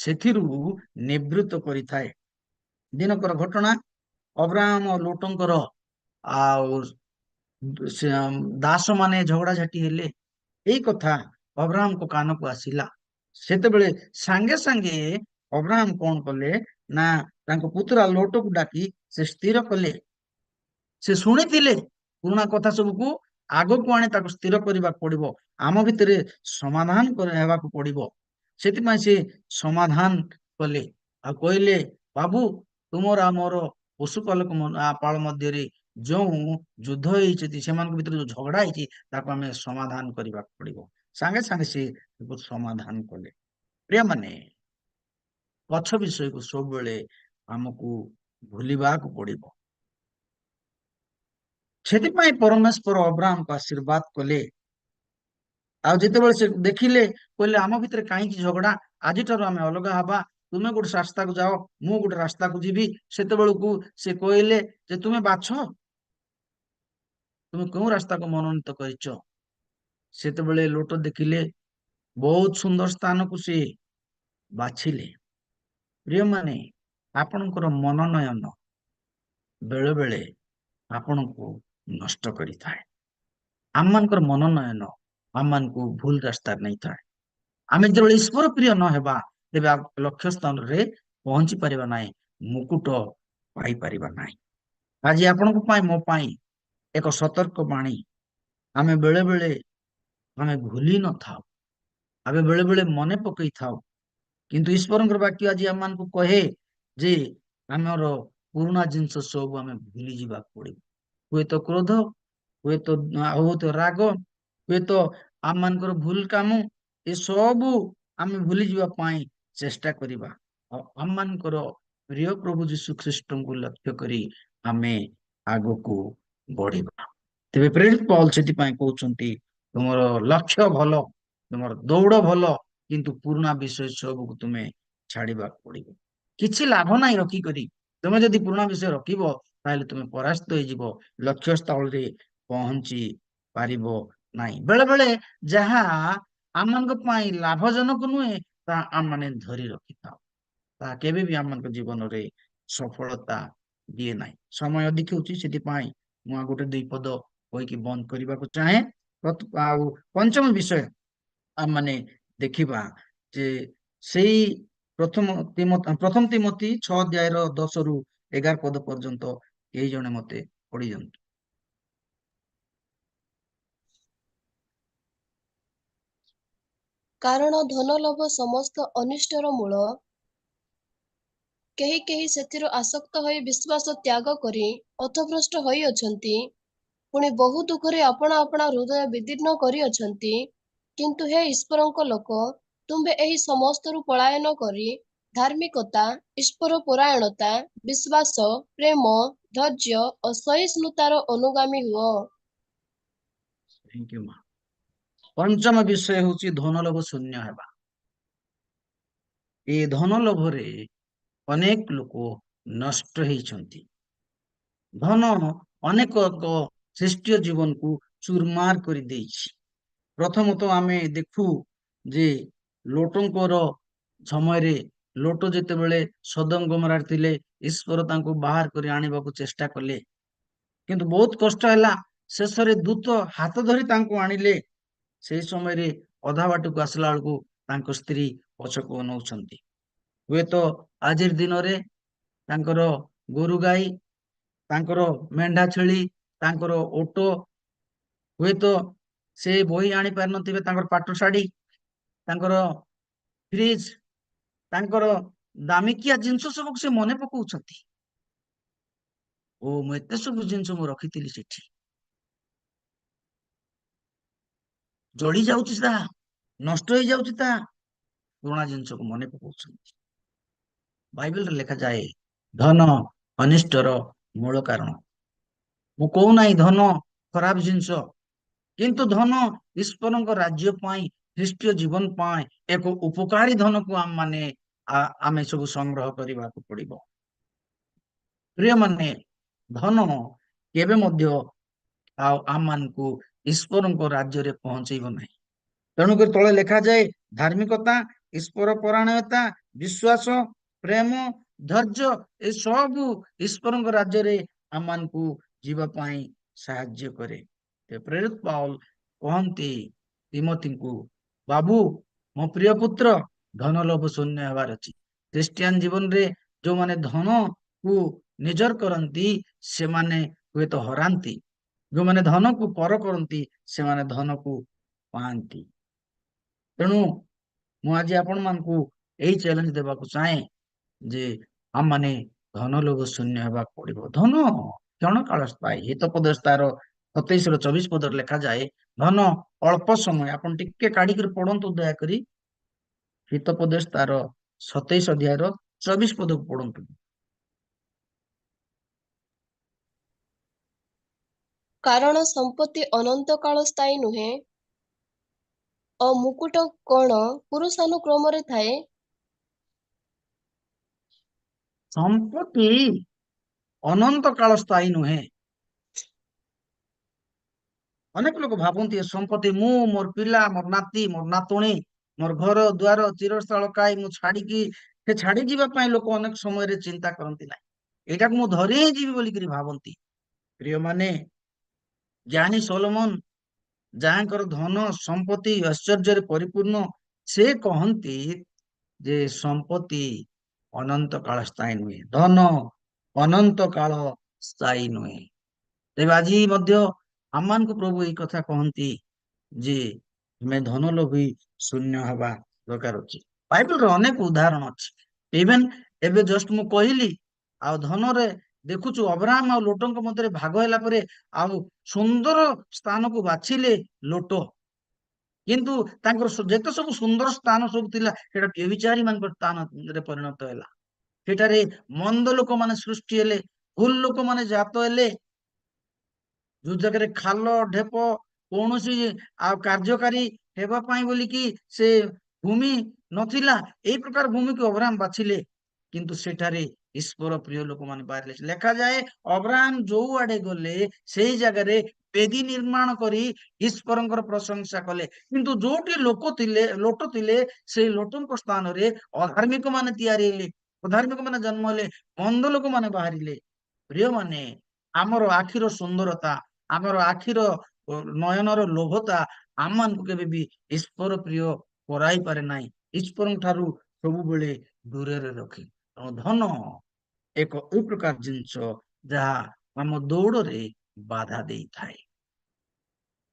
ସେଥିରୁ ନିବୃତ୍ତ କରିଥାଏ। ଦିନକର ଘଟଣା, ଅବ୍ରାହମ ଓ ଲୋଟଙ୍କର ଆଉ ଦାସ ମାନେ ଝଗଡା ଝାଟି ହେଲେ। ଏଇ କଥା ଅବ୍ରାହମଙ୍କ କାନକୁ ଆସିଲା। ସେତେବେଳେ ସାଙ୍ଗେ ସାଙ୍ଗେ ଅବ୍ରାହମ କଣ କଲେ ନା ତାଙ୍କ ପୁତୁରା ଲୋଟକୁ ଡାକି ସେ ସ୍ଥିର କଲେ। ସେ ଶୁଣିଥିଲେ ପୁରୁଣା କଥା ସବୁକୁ ଆଗକୁ ଆଣି ତାକୁ ସ୍ଥିର କରିବାକୁ ପଡିବ। ଆମ ଭିତରେ ସମାଧାନ ହେବାକୁ ପଡିବ। ସେଥିପାଇଁ ସେ ସମାଧାନ କଲେ ଆଉ କହିଲେ, ବାବୁ, ତୁମର ଆମର ପଶୁପାଳକ ପାଳ ମଧ୍ୟରେ ଯୋଉ ଯୁଦ୍ଧ ହେଇଛି, ସେମାନଙ୍କ ଭିତରେ ଯୋଉ ଝଗଡା ହେଇଛି, ତାକୁ ଆମେ ସମାଧାନ କରିବାକୁ ପଡିବ। ସାଙ୍ଗେ ସାଙ୍ଗେ ସେ ସମାଧାନ କଲେ। ପ୍ରିୟମାନେ, ପଛ ବିଷୟକୁ ସବୁବେଳେ ଆମକୁ ଭୁଲିବାକୁ ପଡିବ। ସେଥିପାଇଁ ପରମେଶ୍ୱର ଅବ୍ରାହମକୁ ଆଶୀର୍ବାଦ କଲେ। ଆଉ ଯେତେବେଳେ ସେ ଦେଖିଲେ, କହିଲେ ଆମ ଭିତରେ କାହିଁକି ଝଗଡା? ଆଜିଠାରୁ ଆମେ ଅଲଗା ହବା। ତୁମେ ଗୋଟେ ରାସ୍ତାକୁ ଯାଅ, ମୁଁ ଗୋଟେ ରାସ୍ତାକୁ ଯିବି। ସେତେବେଳକୁ ସେ କହିଲେ ଯେ ତୁମେ ବାଛ, ତୁମେ କେଉଁ ରାସ୍ତାକୁ ମନୋନୀତ କରିଛ? ସେତେବେଳେ ଲୋଟ ଦେଖିଲେ ବହୁତ ସୁନ୍ଦର ସ୍ଥାନକୁ ସେ ବାଛିଲେ। ପ୍ରିୟମାନେ, ଆପଣଙ୍କର ମନୋନୟନ ବେଳେ ବେଳେ ଆପଣଙ୍କୁ ନଷ୍ଟ କରିଥାଏ। ଆମମାନଙ୍କର ମନୋନୟନ ଆମମାନଙ୍କୁ ଭୁଲ ରାସ୍ତାରେ ନେଇଥାଏ। ଆମେ ଯେତେବେଳେ ଈଶ୍ୱର ପ୍ରିୟ ନ ହେବା, ତେବେ ଲକ୍ଷ୍ୟ ସ୍ଥାନରେ ପହଞ୍ଚି ପାରିବା ନାହିଁ, ମୁକୁଟ ପାଇପାରିବା ନାହିଁ। ଆଜି ଆପଣଙ୍କ ପାଇଁ, ମୋ ପାଇଁ ଏକ ସତର୍କ ବାଣୀ। ଆମେ ବେଳେ ବେଳେ ଆମେ ଭୁଲି ନଥାଉ, ଆମେ ବେଳେ ବେଳେ ମନେ ପକେଇଥାଉ, କିନ୍ତୁ ଈଶ୍ୱରଙ୍କର ବାକ୍ୟ ଆଜି ଆମମାନଙ୍କୁ କହେ ଯେ ଆମର ପୁରୁଣା ଜିନିଷ ସବୁ ଆମେ ଭୁଲି ଯିବାକୁ ପଡିବ। ହୁଏତ କ୍ରୋଧ, ହୁଏତ ରାଗ, ହୁଏତ ଆମମାନଙ୍କର ଭୁଲ କାମ, ଏସବୁ ଆମେ ଭୁଲି ଯିବା ପାଇଁ ଚେଷ୍ଟା କରିବା। ଆଉ ଆମମାନଙ୍କର ପ୍ରିୟ ପ୍ରଭୁ ଯୀଶୁ ଖ୍ରୀଷ୍ଟଙ୍କୁ ଲକ୍ଷ୍ୟ କରି ଆମେ ଆଗକୁ ବଢିବା। ତେବେ ପ୍ରେରିତ ପାଉଲ ସେଥିପାଇଁ କହୁଛନ୍ତି, ତୁମର ଲକ୍ଷ୍ୟ ଭଲ, ତୁମର ଦୌଡ଼ ଭଲ, କିନ୍ତୁ ପୁରୁଣା ବିଷୟ ସବୁକୁ ତୁମେ ଛାଡିବାକୁ ପଡିବ। କିଛି ଲାଭ ନାହିଁ ରଖିକରି। ତୁମେ ଯଦି ପୁରୁଣା ବିଷୟ ରଖିବ, ତାହେଲେ ତୁମେ ପରାସ୍ତ ହେଇଯିବ, ଲକ୍ଷ୍ୟ ସ୍ଥଳରେ ପହଞ୍ଚି ପାରିବ ନାହିଁ। ବେଳେ ବେଳେ ଯାହା ଆମମାନଙ୍କ ପାଇଁ ଲାଭଜନକ ନୁହେଁ, ତାହା ଆମମାନେ ଧରି ରଖିଥାଉ, ତାହା କେବେ ବି ଆମମାନଙ୍କ ଜୀବନରେ ସଫଳତା ଦିଏ ନାହିଁ। ସମୟ ଅଧିକ ହେଉଛି, ସେଥିପାଇଁ ମୁଁ ଆଉ ଗୋଟେ ଦୁଇ ପଦ କହିକି ବନ୍ଦ କରିବାକୁ ଚାହେଁ। ଆଉ ପଞ୍ଚମ ବିଷୟ ଆମମାନେ ଦେଖିବା ଯେ ସେଇ ପ୍ରଥମ ତିମୋଥୀ 6:10-11 ପର୍ଯ୍ୟନ୍ତ କେହି ଜଣେ ମତେ ପଢି ଦିଅନ୍ତୁ। କାରଣ ଧନ ଲୋଭ ସମସ୍ତ ଅନିଷ୍ଟର ମୂଳ। କେହି କେହି ସେଥିରୁ ଆସକ୍ତ ହୋଇ ବିଶ୍ୱାସ ତ୍ୟାଗ କରି ପଥଭ୍ରଷ୍ଟ ହୋଇଅଛନ୍ତି, ପୁଣି ବହୁ ଦୁଃଖରେ ଆପଣା ଆପଣା ହୃଦୟ ବିଦୀର୍ଣ୍ଣ କରିଅଛନ୍ତି। କିନ୍ତୁ ହେ ଈଶ୍ୱରଙ୍କ ଲୋକ, ତୁମ୍ଭେ ଏହି ସମସ୍ତରୁ ପଳାୟନ କରି ଧାର୍ମିକତା, ଈଶ୍ୱର ପରାୟଣତା, ବିଶ୍ୱାସ, ପ୍ରେମ, ଧୈର୍ଯ୍ୟ ଓ ସହିଷ୍ଣୁତାର ଅନୁଗାମୀ ହୁଅ। Thank you, ମା। ପଞ୍ଚମ ବିଷୟ ହଉଛି ଧନ ଲୋଭ ଶୂନ୍ୟ ହେବା। ଏ ଧନ ଲୋଭରେ ଅନେକ ଲୋକ ନଷ୍ଟ ହେଇଛନ୍ତି। ଧନ ଅନେକ ଖ୍ରୀଷ୍ଟୀୟ ଜୀବନକୁ ଚୁରମାର କରିଦେଇଛି। ପ୍ରଥମତଃ ଆମେ ଦେଖୁ ଯେ ଲୋଟଙ୍କର ସମୟରେ ଲୋଟ ଯେତେବେଳେ ସୋଦମ ଗମୋରାରେ ଥିଲେ, ଈଶ୍ୱର ତାଙ୍କୁ ବାହାର କରି ଆଣିବାକୁ ଚେଷ୍ଟା କଲେ, କିନ୍ତୁ ବହୁତ କଷ୍ଟ ହେଲା। ଶେଷରେ ଦୂତ ହାତ ଧରି ତାଙ୍କୁ ଆଣିଲେ। ସେଇ ସମୟରେ ଅଧା ବାଟକୁ ଆସିଲା ବେଳକୁ ତାଙ୍କ ସ୍ତ୍ରୀ ପଛକୁ ଅନଉଛନ୍ତି। ହୁଏତ ଆଜିର ଦିନରେ ତାଙ୍କର ଗୋରୁ ଗାଈ, ତାଙ୍କର ମେଣ୍ଢା ଛେଳି, ତାଙ୍କର ଓଟ, ହୁଏତ ସେ ବହି ଆଣି ପାରିନଥିବେ, ତାଙ୍କର ପାଠ ଶାଢୀ, ତାଙ୍କର ଫ୍ରିଜ, ତାଙ୍କର ଦାମିକିଆ ଜିନିଷ ସବୁକୁ ସେ ମନେ ପକାଉଛନ୍ତି। ଓ ମୁଁ ଏତେ ସବୁ ଜିନିଷ ମୁଁ ରଖିଥିଲି ସେଠି, ଜଳି ଯାଉଛି, ତାହା ନଷ୍ଟ ହେଇଯାଉଛି, ତାହା ପୁରୁଣା ଜିନିଷକୁ ମନେ ପକାଉଛନ୍ତି। ବାଇବେଲରେ ଲେଖାଯାଏ ଧନ ଅନିଷ୍ଟର ମୂଳ କାରଣ। ମୁଁ କହୁନାହିଁ ଧନ ଖରାପ ଜିନିଷ, କିନ୍ତୁ ଧନ ଈଶ୍ୱରଙ୍କ ରାଜ୍ୟ ପାଇଁ, ଖ୍ରୀଷ୍ଟୀୟ ଜୀବନ ପାଇଁ ଏକ ଉପକାରୀ ଧନକୁ ଆମେ ସବୁ ସଂଗ୍ରହ କରିବାକୁ ପଡିବ। ପ୍ରିୟମାନେ, ଧନ କେବେ ମଧ୍ୟ ଆଉ ଆମମାନଙ୍କୁ ଈଶ୍ୱରଙ୍କ ରାଜ୍ୟରେ ପହଞ୍ଚେଇବ ନାହିଁ। ତେଣୁକରି ତଳେ ଲେଖାଯାଏ ଧାର୍ମିକତା, ଈଶ୍ୱର ପରାୟଣତା, ବିଶ୍ୱାସ, ପ୍ରେମ, ଧୈର୍ଯ୍ୟ, ଏସବୁ ଈଶ୍ୱରଙ୍କ ରାଜ୍ୟରେ ଆମମାନଙ୍କୁ ଯିବା ପାଇଁ ସାହାଯ୍ୟ କରେ। ପ୍ରେରିତ ପାଉଲ କହନ୍ତି ତିମୋଥୀଙ୍କୁ, ବାବୁ ମୋ ପ୍ରିୟ ପୁତ୍ର, ଧନ ଲୋଭ ଶୂନ୍ୟ ହେବାର ଅଛି। ଖ୍ରୀଷ୍ଟିଆନ ଜୀବନରେ ଯୋଉମାନେ ଧନକୁ ନିଜର କରନ୍ତି ସେମାନେ ହୁଏତ ହରାନ୍ତି, ଯୋଉମାନେ ଧନକୁ ପର କରନ୍ତି ସେମାନେ ଧନକୁ ପାଆନ୍ତି। ତେଣୁ ମୁଁ ଆଜି ଆପଣମାନଙ୍କୁ ଏଇ ଚ୍ୟାଲେଞ୍ଜ ଦେବାକୁ ଚାହେଁ ଯେ ଆମମାନେ ଧନ ଲୋଭ ଶୂନ୍ୟ ହେବାକୁ ପଡିବ। ଧନ କ୍ଷଣକାଳ ସ୍ଥାୟୀ। ହିତୋପଦେଶ ତାର 27-24 ପଦରେ ଲେଖାଯାଏ, ଧନ ଅଳ୍ପ ସମୟ। ଆପଣ ଟିକେ କାଢିକିରି ପଢନ୍ତୁ ଦୟାକରି, ହିତୋପଦେଶ ତାର 27 ଅଧ୍ୟାୟର 24 ପଦକୁ ପଢନ୍ତୁ। କାରଣ ସମ୍ପତ୍ତି ଅନନ୍ତ କାଳ ସ୍ଥାୟୀ ନୁହେଁ, ଓ ମୁକୁଟ କଣ ପୁରୁଷାନୁକ୍ରମରେ ଥାଏ? ସମ୍ପତ୍ତି ଅନନ୍ତ କାଳ ସ୍ଥାୟୀ ନୁହେଁ। ଅନେକ ଲୋକ ଭାବନ୍ତି ଏ ସମ୍ପତ୍ତି ମୁଁ, ମୋର ପିଲା, ମୋର ନାତି, ମୋର ନାତୁଣୀ, ମୋର ଘର ଦ୍ୱାର ଚିରସ୍ଥାଳ କାଇ ମୁଁ ଛାଡିକି, ସେ ଛାଡି ଯିବା ପାଇଁ ଲୋକ ଅନେକ ସମୟରେ ଚିନ୍ତା କରନ୍ତି ନାହିଁ। ଏଇଟାକୁ ମୁଁ ଧରି ହିଁ ଯିବି ବୋଲିକିରି ଭାବନ୍ତି। ପ୍ରିୟମାନେ, ଜ୍ଞାନୀ ସୋଲୋମନ, ଯାହାଙ୍କର ଧନ ସମ୍ପତ୍ତି ଐଶ୍ୱର୍ଯ୍ୟରେ ପରିପୂର୍ଣ୍ଣ, ସେ କହନ୍ତି ଯେ ସମ୍ପତ୍ତି ଅନନ୍ତ କାଳ ସ୍ଥାୟୀ ନୁହେଁ, ଧନ ଅନନ୍ତ କାଳ ସ୍ଥାୟୀ ନୁହେଁ। ତେବେ ଆଜି ମଧ୍ୟ ଆମମାନଙ୍କୁ ପ୍ରଭୁ ଏଇ କଥା କହନ୍ତି ଯେ ଆମେ ଧନ ଲୋଭୀ ଶୂନ୍ୟ ହେବା ଦରକାର ଅଛି। ବାଇବେଲରେ ଅନେକ ଉଦାହରଣ ଅଛି। ଇଭେନ ଏବେ ଜଷ୍ଟ ମୁଁ କହିଲି, ଆଉ ଧନରେ ଦେଖୁଛୁ ଅବ୍ରାହମ ଆଉ ଲୋଟଙ୍କ ମଧ୍ୟରେ ଭାଗ ହେଲା ପରେ ଆଉ ସୁନ୍ଦର ସ୍ଥାନକୁ ବାଛିଲେ ଲୋଟ, କିନ୍ତୁ ତାଙ୍କର ଯେତେ ସବୁ ସୁନ୍ଦର ସ୍ଥାନ ସବୁ ଥିଲା ସେଟା ବ୍ୟଭିଚାରୀ ମାନଙ୍କର ସ୍ଥାନରେ ପରିଣତ ହେଲା। ସେଠାରେ ମନ୍ଦ ଲୋକମାନେ ସୃଷ୍ଟି ହେଲେ, ଭୁଲ ଲୋକମାନେ ଜାତ ହେଲେ। ଯୋଉ ଜାଗାରେ ଖାଲ ଢେପ କୌଣସି ଆଉ କାର୍ଯ୍ୟକାରୀ ହେବା ପାଇଁ ବୋଲିକି ସେ ଭୂମି ନଥିଲା, ଏଇ ପ୍ରକାର ଭୂମିକୁ ଅବ୍ରାହମ ବାଛିଲେ, କିନ୍ତୁ ସେଠାରେ ଈଶ୍ୱର ପ୍ରିୟ ଲୋକମାନେ ବାହାରିଲେ। ଲେଖାଯାଏ ଅବ୍ରାହମ ଯୋଉ ଆଡେ ଗଲେ ସେଇ ଜାଗାରେ ବେଦୀ ନିର୍ମାଣ କରି ଈଶ୍ୱରଙ୍କର ପ୍ରଶଂସା କଲେ। କିନ୍ତୁ ଯୋଉଠି ଲୋଟ ଥିଲେ ସେଇ ଲୋଟଙ୍କ ସ୍ଥାନରେ ଅଧାର୍ମିକ ମାନେ ତିଆରି ହେଲେ, ଅଧାର୍ମିକ ମାନେ ଜନ୍ମ ହେଲେ, ମନ୍ଦ ଲୋକମାନେ ବାହାରିଲେ। ପ୍ରିୟମାନେ, ଆମର ଆଖିର ସୁନ୍ଦରତା, ଆମର ଆଖିର ନୟନର ଲୋଭତା ଆମମାନଙ୍କୁ କେବେ ବି ଈଶ୍ୱର ପ୍ରିୟ କରାଇ ପାରେ ନାହିଁ, ଈଶ୍ୱରଙ୍କ ଠାରୁ ସବୁବେଳେ ଦୂରରେ ରଖେ। ତେଣୁ ଧନ ଏକ ଏଇ ପ୍ରକାର ଜିନିଷ ଯାହା ଆମ ଦୌଡ଼ରେ ବାଧା ଦେଇଥାଏ।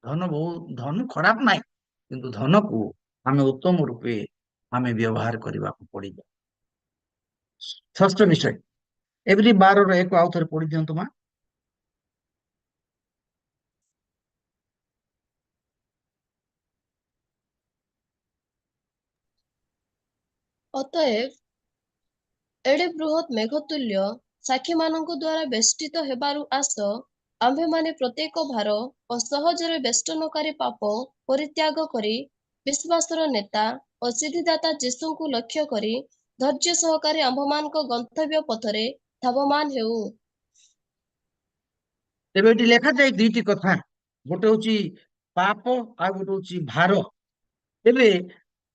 ଧନ ଖରାପ ନାହିଁ, କିନ୍ତୁ ଧନକୁ आमे उत्तम रूपे आमे व्यवहार करबा को पड़िबो। षष्ठ विषय एवरी 12 रो एक आउ थरे पढ़ि दियंतु मा। ଅତଏବ ଏଡେ ବୃହତ୍ ମେଘତୁଲ୍ୟ ସାକ୍ଷୀମାନଙ୍କ ଦ୍ୱାରା ବେଷ୍ଟିତ ହେବାରୁ ଆସ ଆମ୍ଭେମାନେ ପ୍ରତ୍ୟେକ ଭାର ଓ ସହଜରେ ବେଷ୍ଟନକାରୀ ପାପ ପରିତ୍ୟାଗ କରି ବିଶ୍ୱାସର ନେତା ଓ ସିଦ୍ଧିଦାତା ଯୀଶୁଙ୍କୁ ଲକ୍ଷ୍ୟ କରି ଧୈର୍ଯ୍ୟ ସହକାରେ ଆମ୍ଭମାନଙ୍କ ଗନ୍ତବ୍ୟ ପଥରେ ଧାବମାନ ହେଉ। तेबे एटी लेखा जाय दुईटी कथा, गोटे होची पाप आ गोटे होची भार। तेबे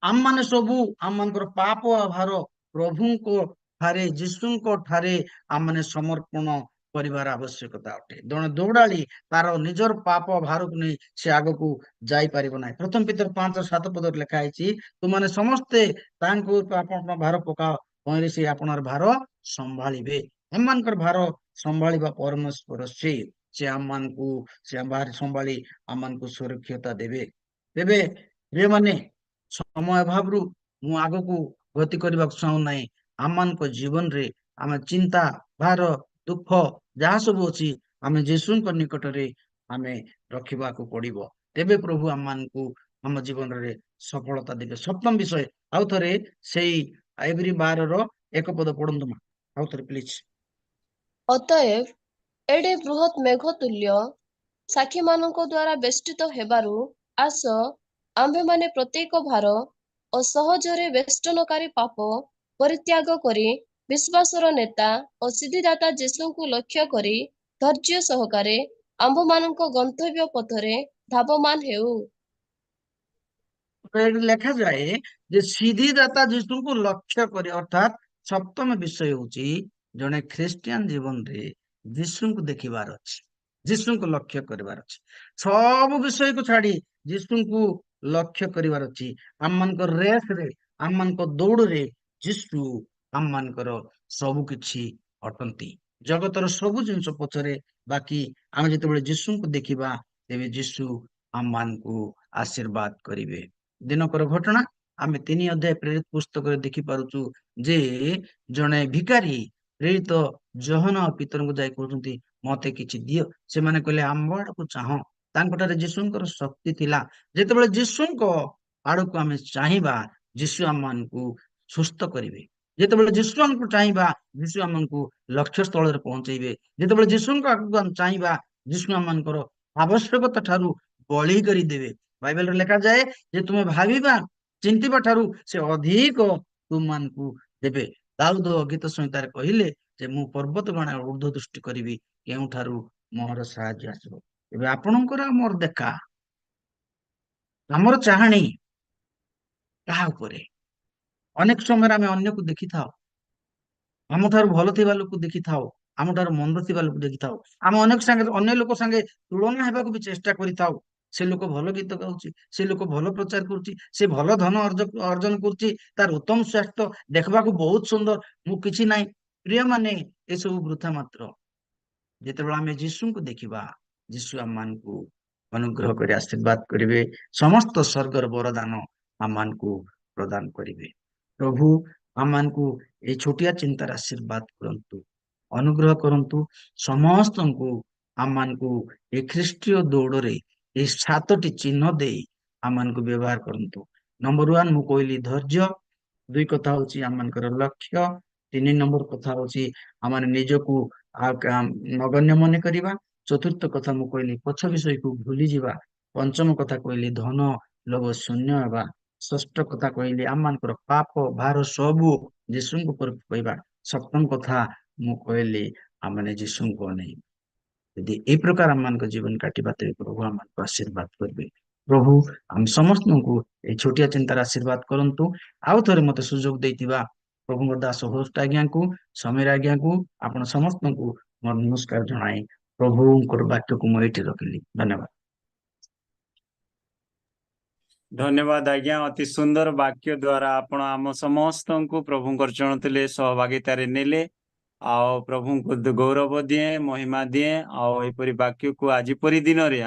आम माने सबू आम मानकर पाप आ भार प्रभु को ठारे यीशु को ठारे आम माने समर्पण परिवार आवश्यकता अटे। जଣେ ଦୌଡାଳି तार निजर पाप भार को नहीं से आग को जाई परिबो नाही। प्रथम पीतर 5:7 पदर लेखा आइछि, तुमाने समस्ते तांको पाप भार पकाओ परे से आपनर भार संभाळिबे। हम मानकर भार संभाळिबा परमेश्वर से आम मान को से भार संभाळी आम मान को सुरक्षता देबे। तेबे रे माने समय अभावरू मु आग को गति करबा चाहू नाही। आम मान को जीवन रे आम चिंता भार दुख जहा सब अछि आमे यीशु को निकट रे आमे रखिबा को पड़िबो। तेबे प्रभु आम मान को हम जीवन रे सफलता देबे। सप्तम विषय आउ थरे सेई एवरी 12 रो एक पद पढंतु मा आउ थरे प्लीज। ଅତଏବ ଏଡେ ବୃହତ୍ ମେଘତୁଲ୍ୟ ସାକ୍ଷୀମାନଙ୍କ ଦ୍ୱାରା ବେଷ୍ଟିତ ହେବାରୁ ଆସ ଆମ୍ଭେମାନେ ପ୍ରତ୍ୟେକ ଭାର ଓ ସହଜରେ ବେଷ୍ଟନକାରୀ ପାପ ପରିତ୍ୟାଗ କରି ବିଶ୍ୱାସର ନେତା ଓ ସିଦ୍ଧିଦାତା ଯୀଶୁଙ୍କୁ ଲକ୍ଷ୍ୟ କରି ଧୈର୍ଯ୍ୟ ସହକାରେ ଆମ୍ଭମାନଙ୍କ ଗନ୍ତବ୍ୟ ପଥରେ ଧାବମାନ ହେଉ। लेखा जाए जे सिद्धिदाता यीशु को लक्ष्य करे, अर्थात सप्तम विषय होची जने ख्रिस्टियन जीवन रे यीशु को देखिबार अछि, यीशु को लक्ष्य करिबार अछि। सब विषय को छाड़ी यीशु को लक्ष्य करिबार अछि। आम मानकर रेस रे आम मानकर दौड़ रे यीशु आम मानकर सब किछि अटंती। जगतर सब जिनिस पछरे बाकी आम जेतेबेले यीशु को देखिबा तेबे यीशु आम मान को आशीर्वाद करिवे। दिनकर घटना आम 3 अध्याय प्रेरित पुस्तक देखि पारुचु जे जने भिकारी प्रेरित जहन पितर को जाय कहउछंती मते किछि दियो। से माने कहले आंबड़ को चाहो। तांकटारे यीशुंकर शक्ति थिला। जेतेबेले यीशुंको आड़को आमे चाहिबा यीशु आम मान को सुस्थ करिवे। जेतेबेले यीशु हमको चाहिबा यीशु आम को लक्ष्य स्थल रे पहुंचेबे। जेतेबेले यीशुंको आगको हम चाहिबा यीशु आम मानकर आवश्यकता ठारू बळी करी देबे। बाइबल रे लेखा जाए जे तुमे भाबिबा चिंतिबा ठारू से अधिक तुम मान को देबे। दाऊद गीत संहिता रे कहिले जे मु पर्वत गणा ऊर्ध्व दृष्टि करिवि केउ ठारू मोहर साहाय्य आसीबो। एबे आपणकर मोर देखा हमर चाहणी कहा उपरे अनेक समय आमे अन्य को देखि थाओ, आम ठारू भलो थिबा लोक को देखि थाओ, आम ठारू मंद थिबा लोक देखि थाओ। आम अनेक संगे अन्य लोक संगे तुलना हेबा को भी चेष्टा करि थाओ। से लोक भलो गीत गाउची, से लोक भलो प्रचार करूची, से भलो धन अर्जन करूची, तार उत्तम स्वास्थ्य देखबा को बहुत सुंदर, मु किछि नाही। प्रिय माने ए सब वृथा मात्र। जेतेबेले आमे यीशु को देखिबा यीशु आम मान को अनुग्रह करे आशीर्वाद करिवे। समस्त स्वर्गर वरदान आम मान को प्रदान करिवे। प्रभु आम मान को ए छोटिया चिंतार आशीर्वाद करंतु, अनुग्रह करंतु। समस्त को आम मान को ए ख्रीष्टीय दौड़ रे ए 7टी चिन्ह दे आम मान को व्यवहार करंतु। नंबर 1 मु कहली धैर्य, 2 कथा होची आम मानकर लक्ष्य, 3 नंबर कथा होची आम माने निजको नगण्य मन करिबा, 4th कथा मु कहली पछ विषय को भूली जिबा, 5म कथा कहली धन लोभ शून्य हेबा, 6ठ कथा कहली आम मानकर पाप भार सबु यीशु को कहबा, 7म कथा मु कहली आम माने यीशु को नहीं। यदि ए प्रकार आम मान को जीवन काटिबा तेबे प्रभु आम मान को आशीर्वाद करबे। प्रभु हम समस्त को ए छोटिया चिंतार आशीर्वाद करंतु। आउ थरे मते सुजोग देतिबा प्रभु दास होस्ट आज्ञा को समीर आज्ञा को आपण समस्त को मोर नमस्कार जणाई प्रभु वाक्य को मैं एठी रखिली। धन्यवाद। धन्यवाद आज्ञा, अति सुंदर वाक्य द्वारा आपण आम समस्त को प्रभु चरण तले सहभागिता रे नेले आओ प्रभु को गौरव दिए महिमा दिए आओ एपरी वाक्य को आज परी दिन रे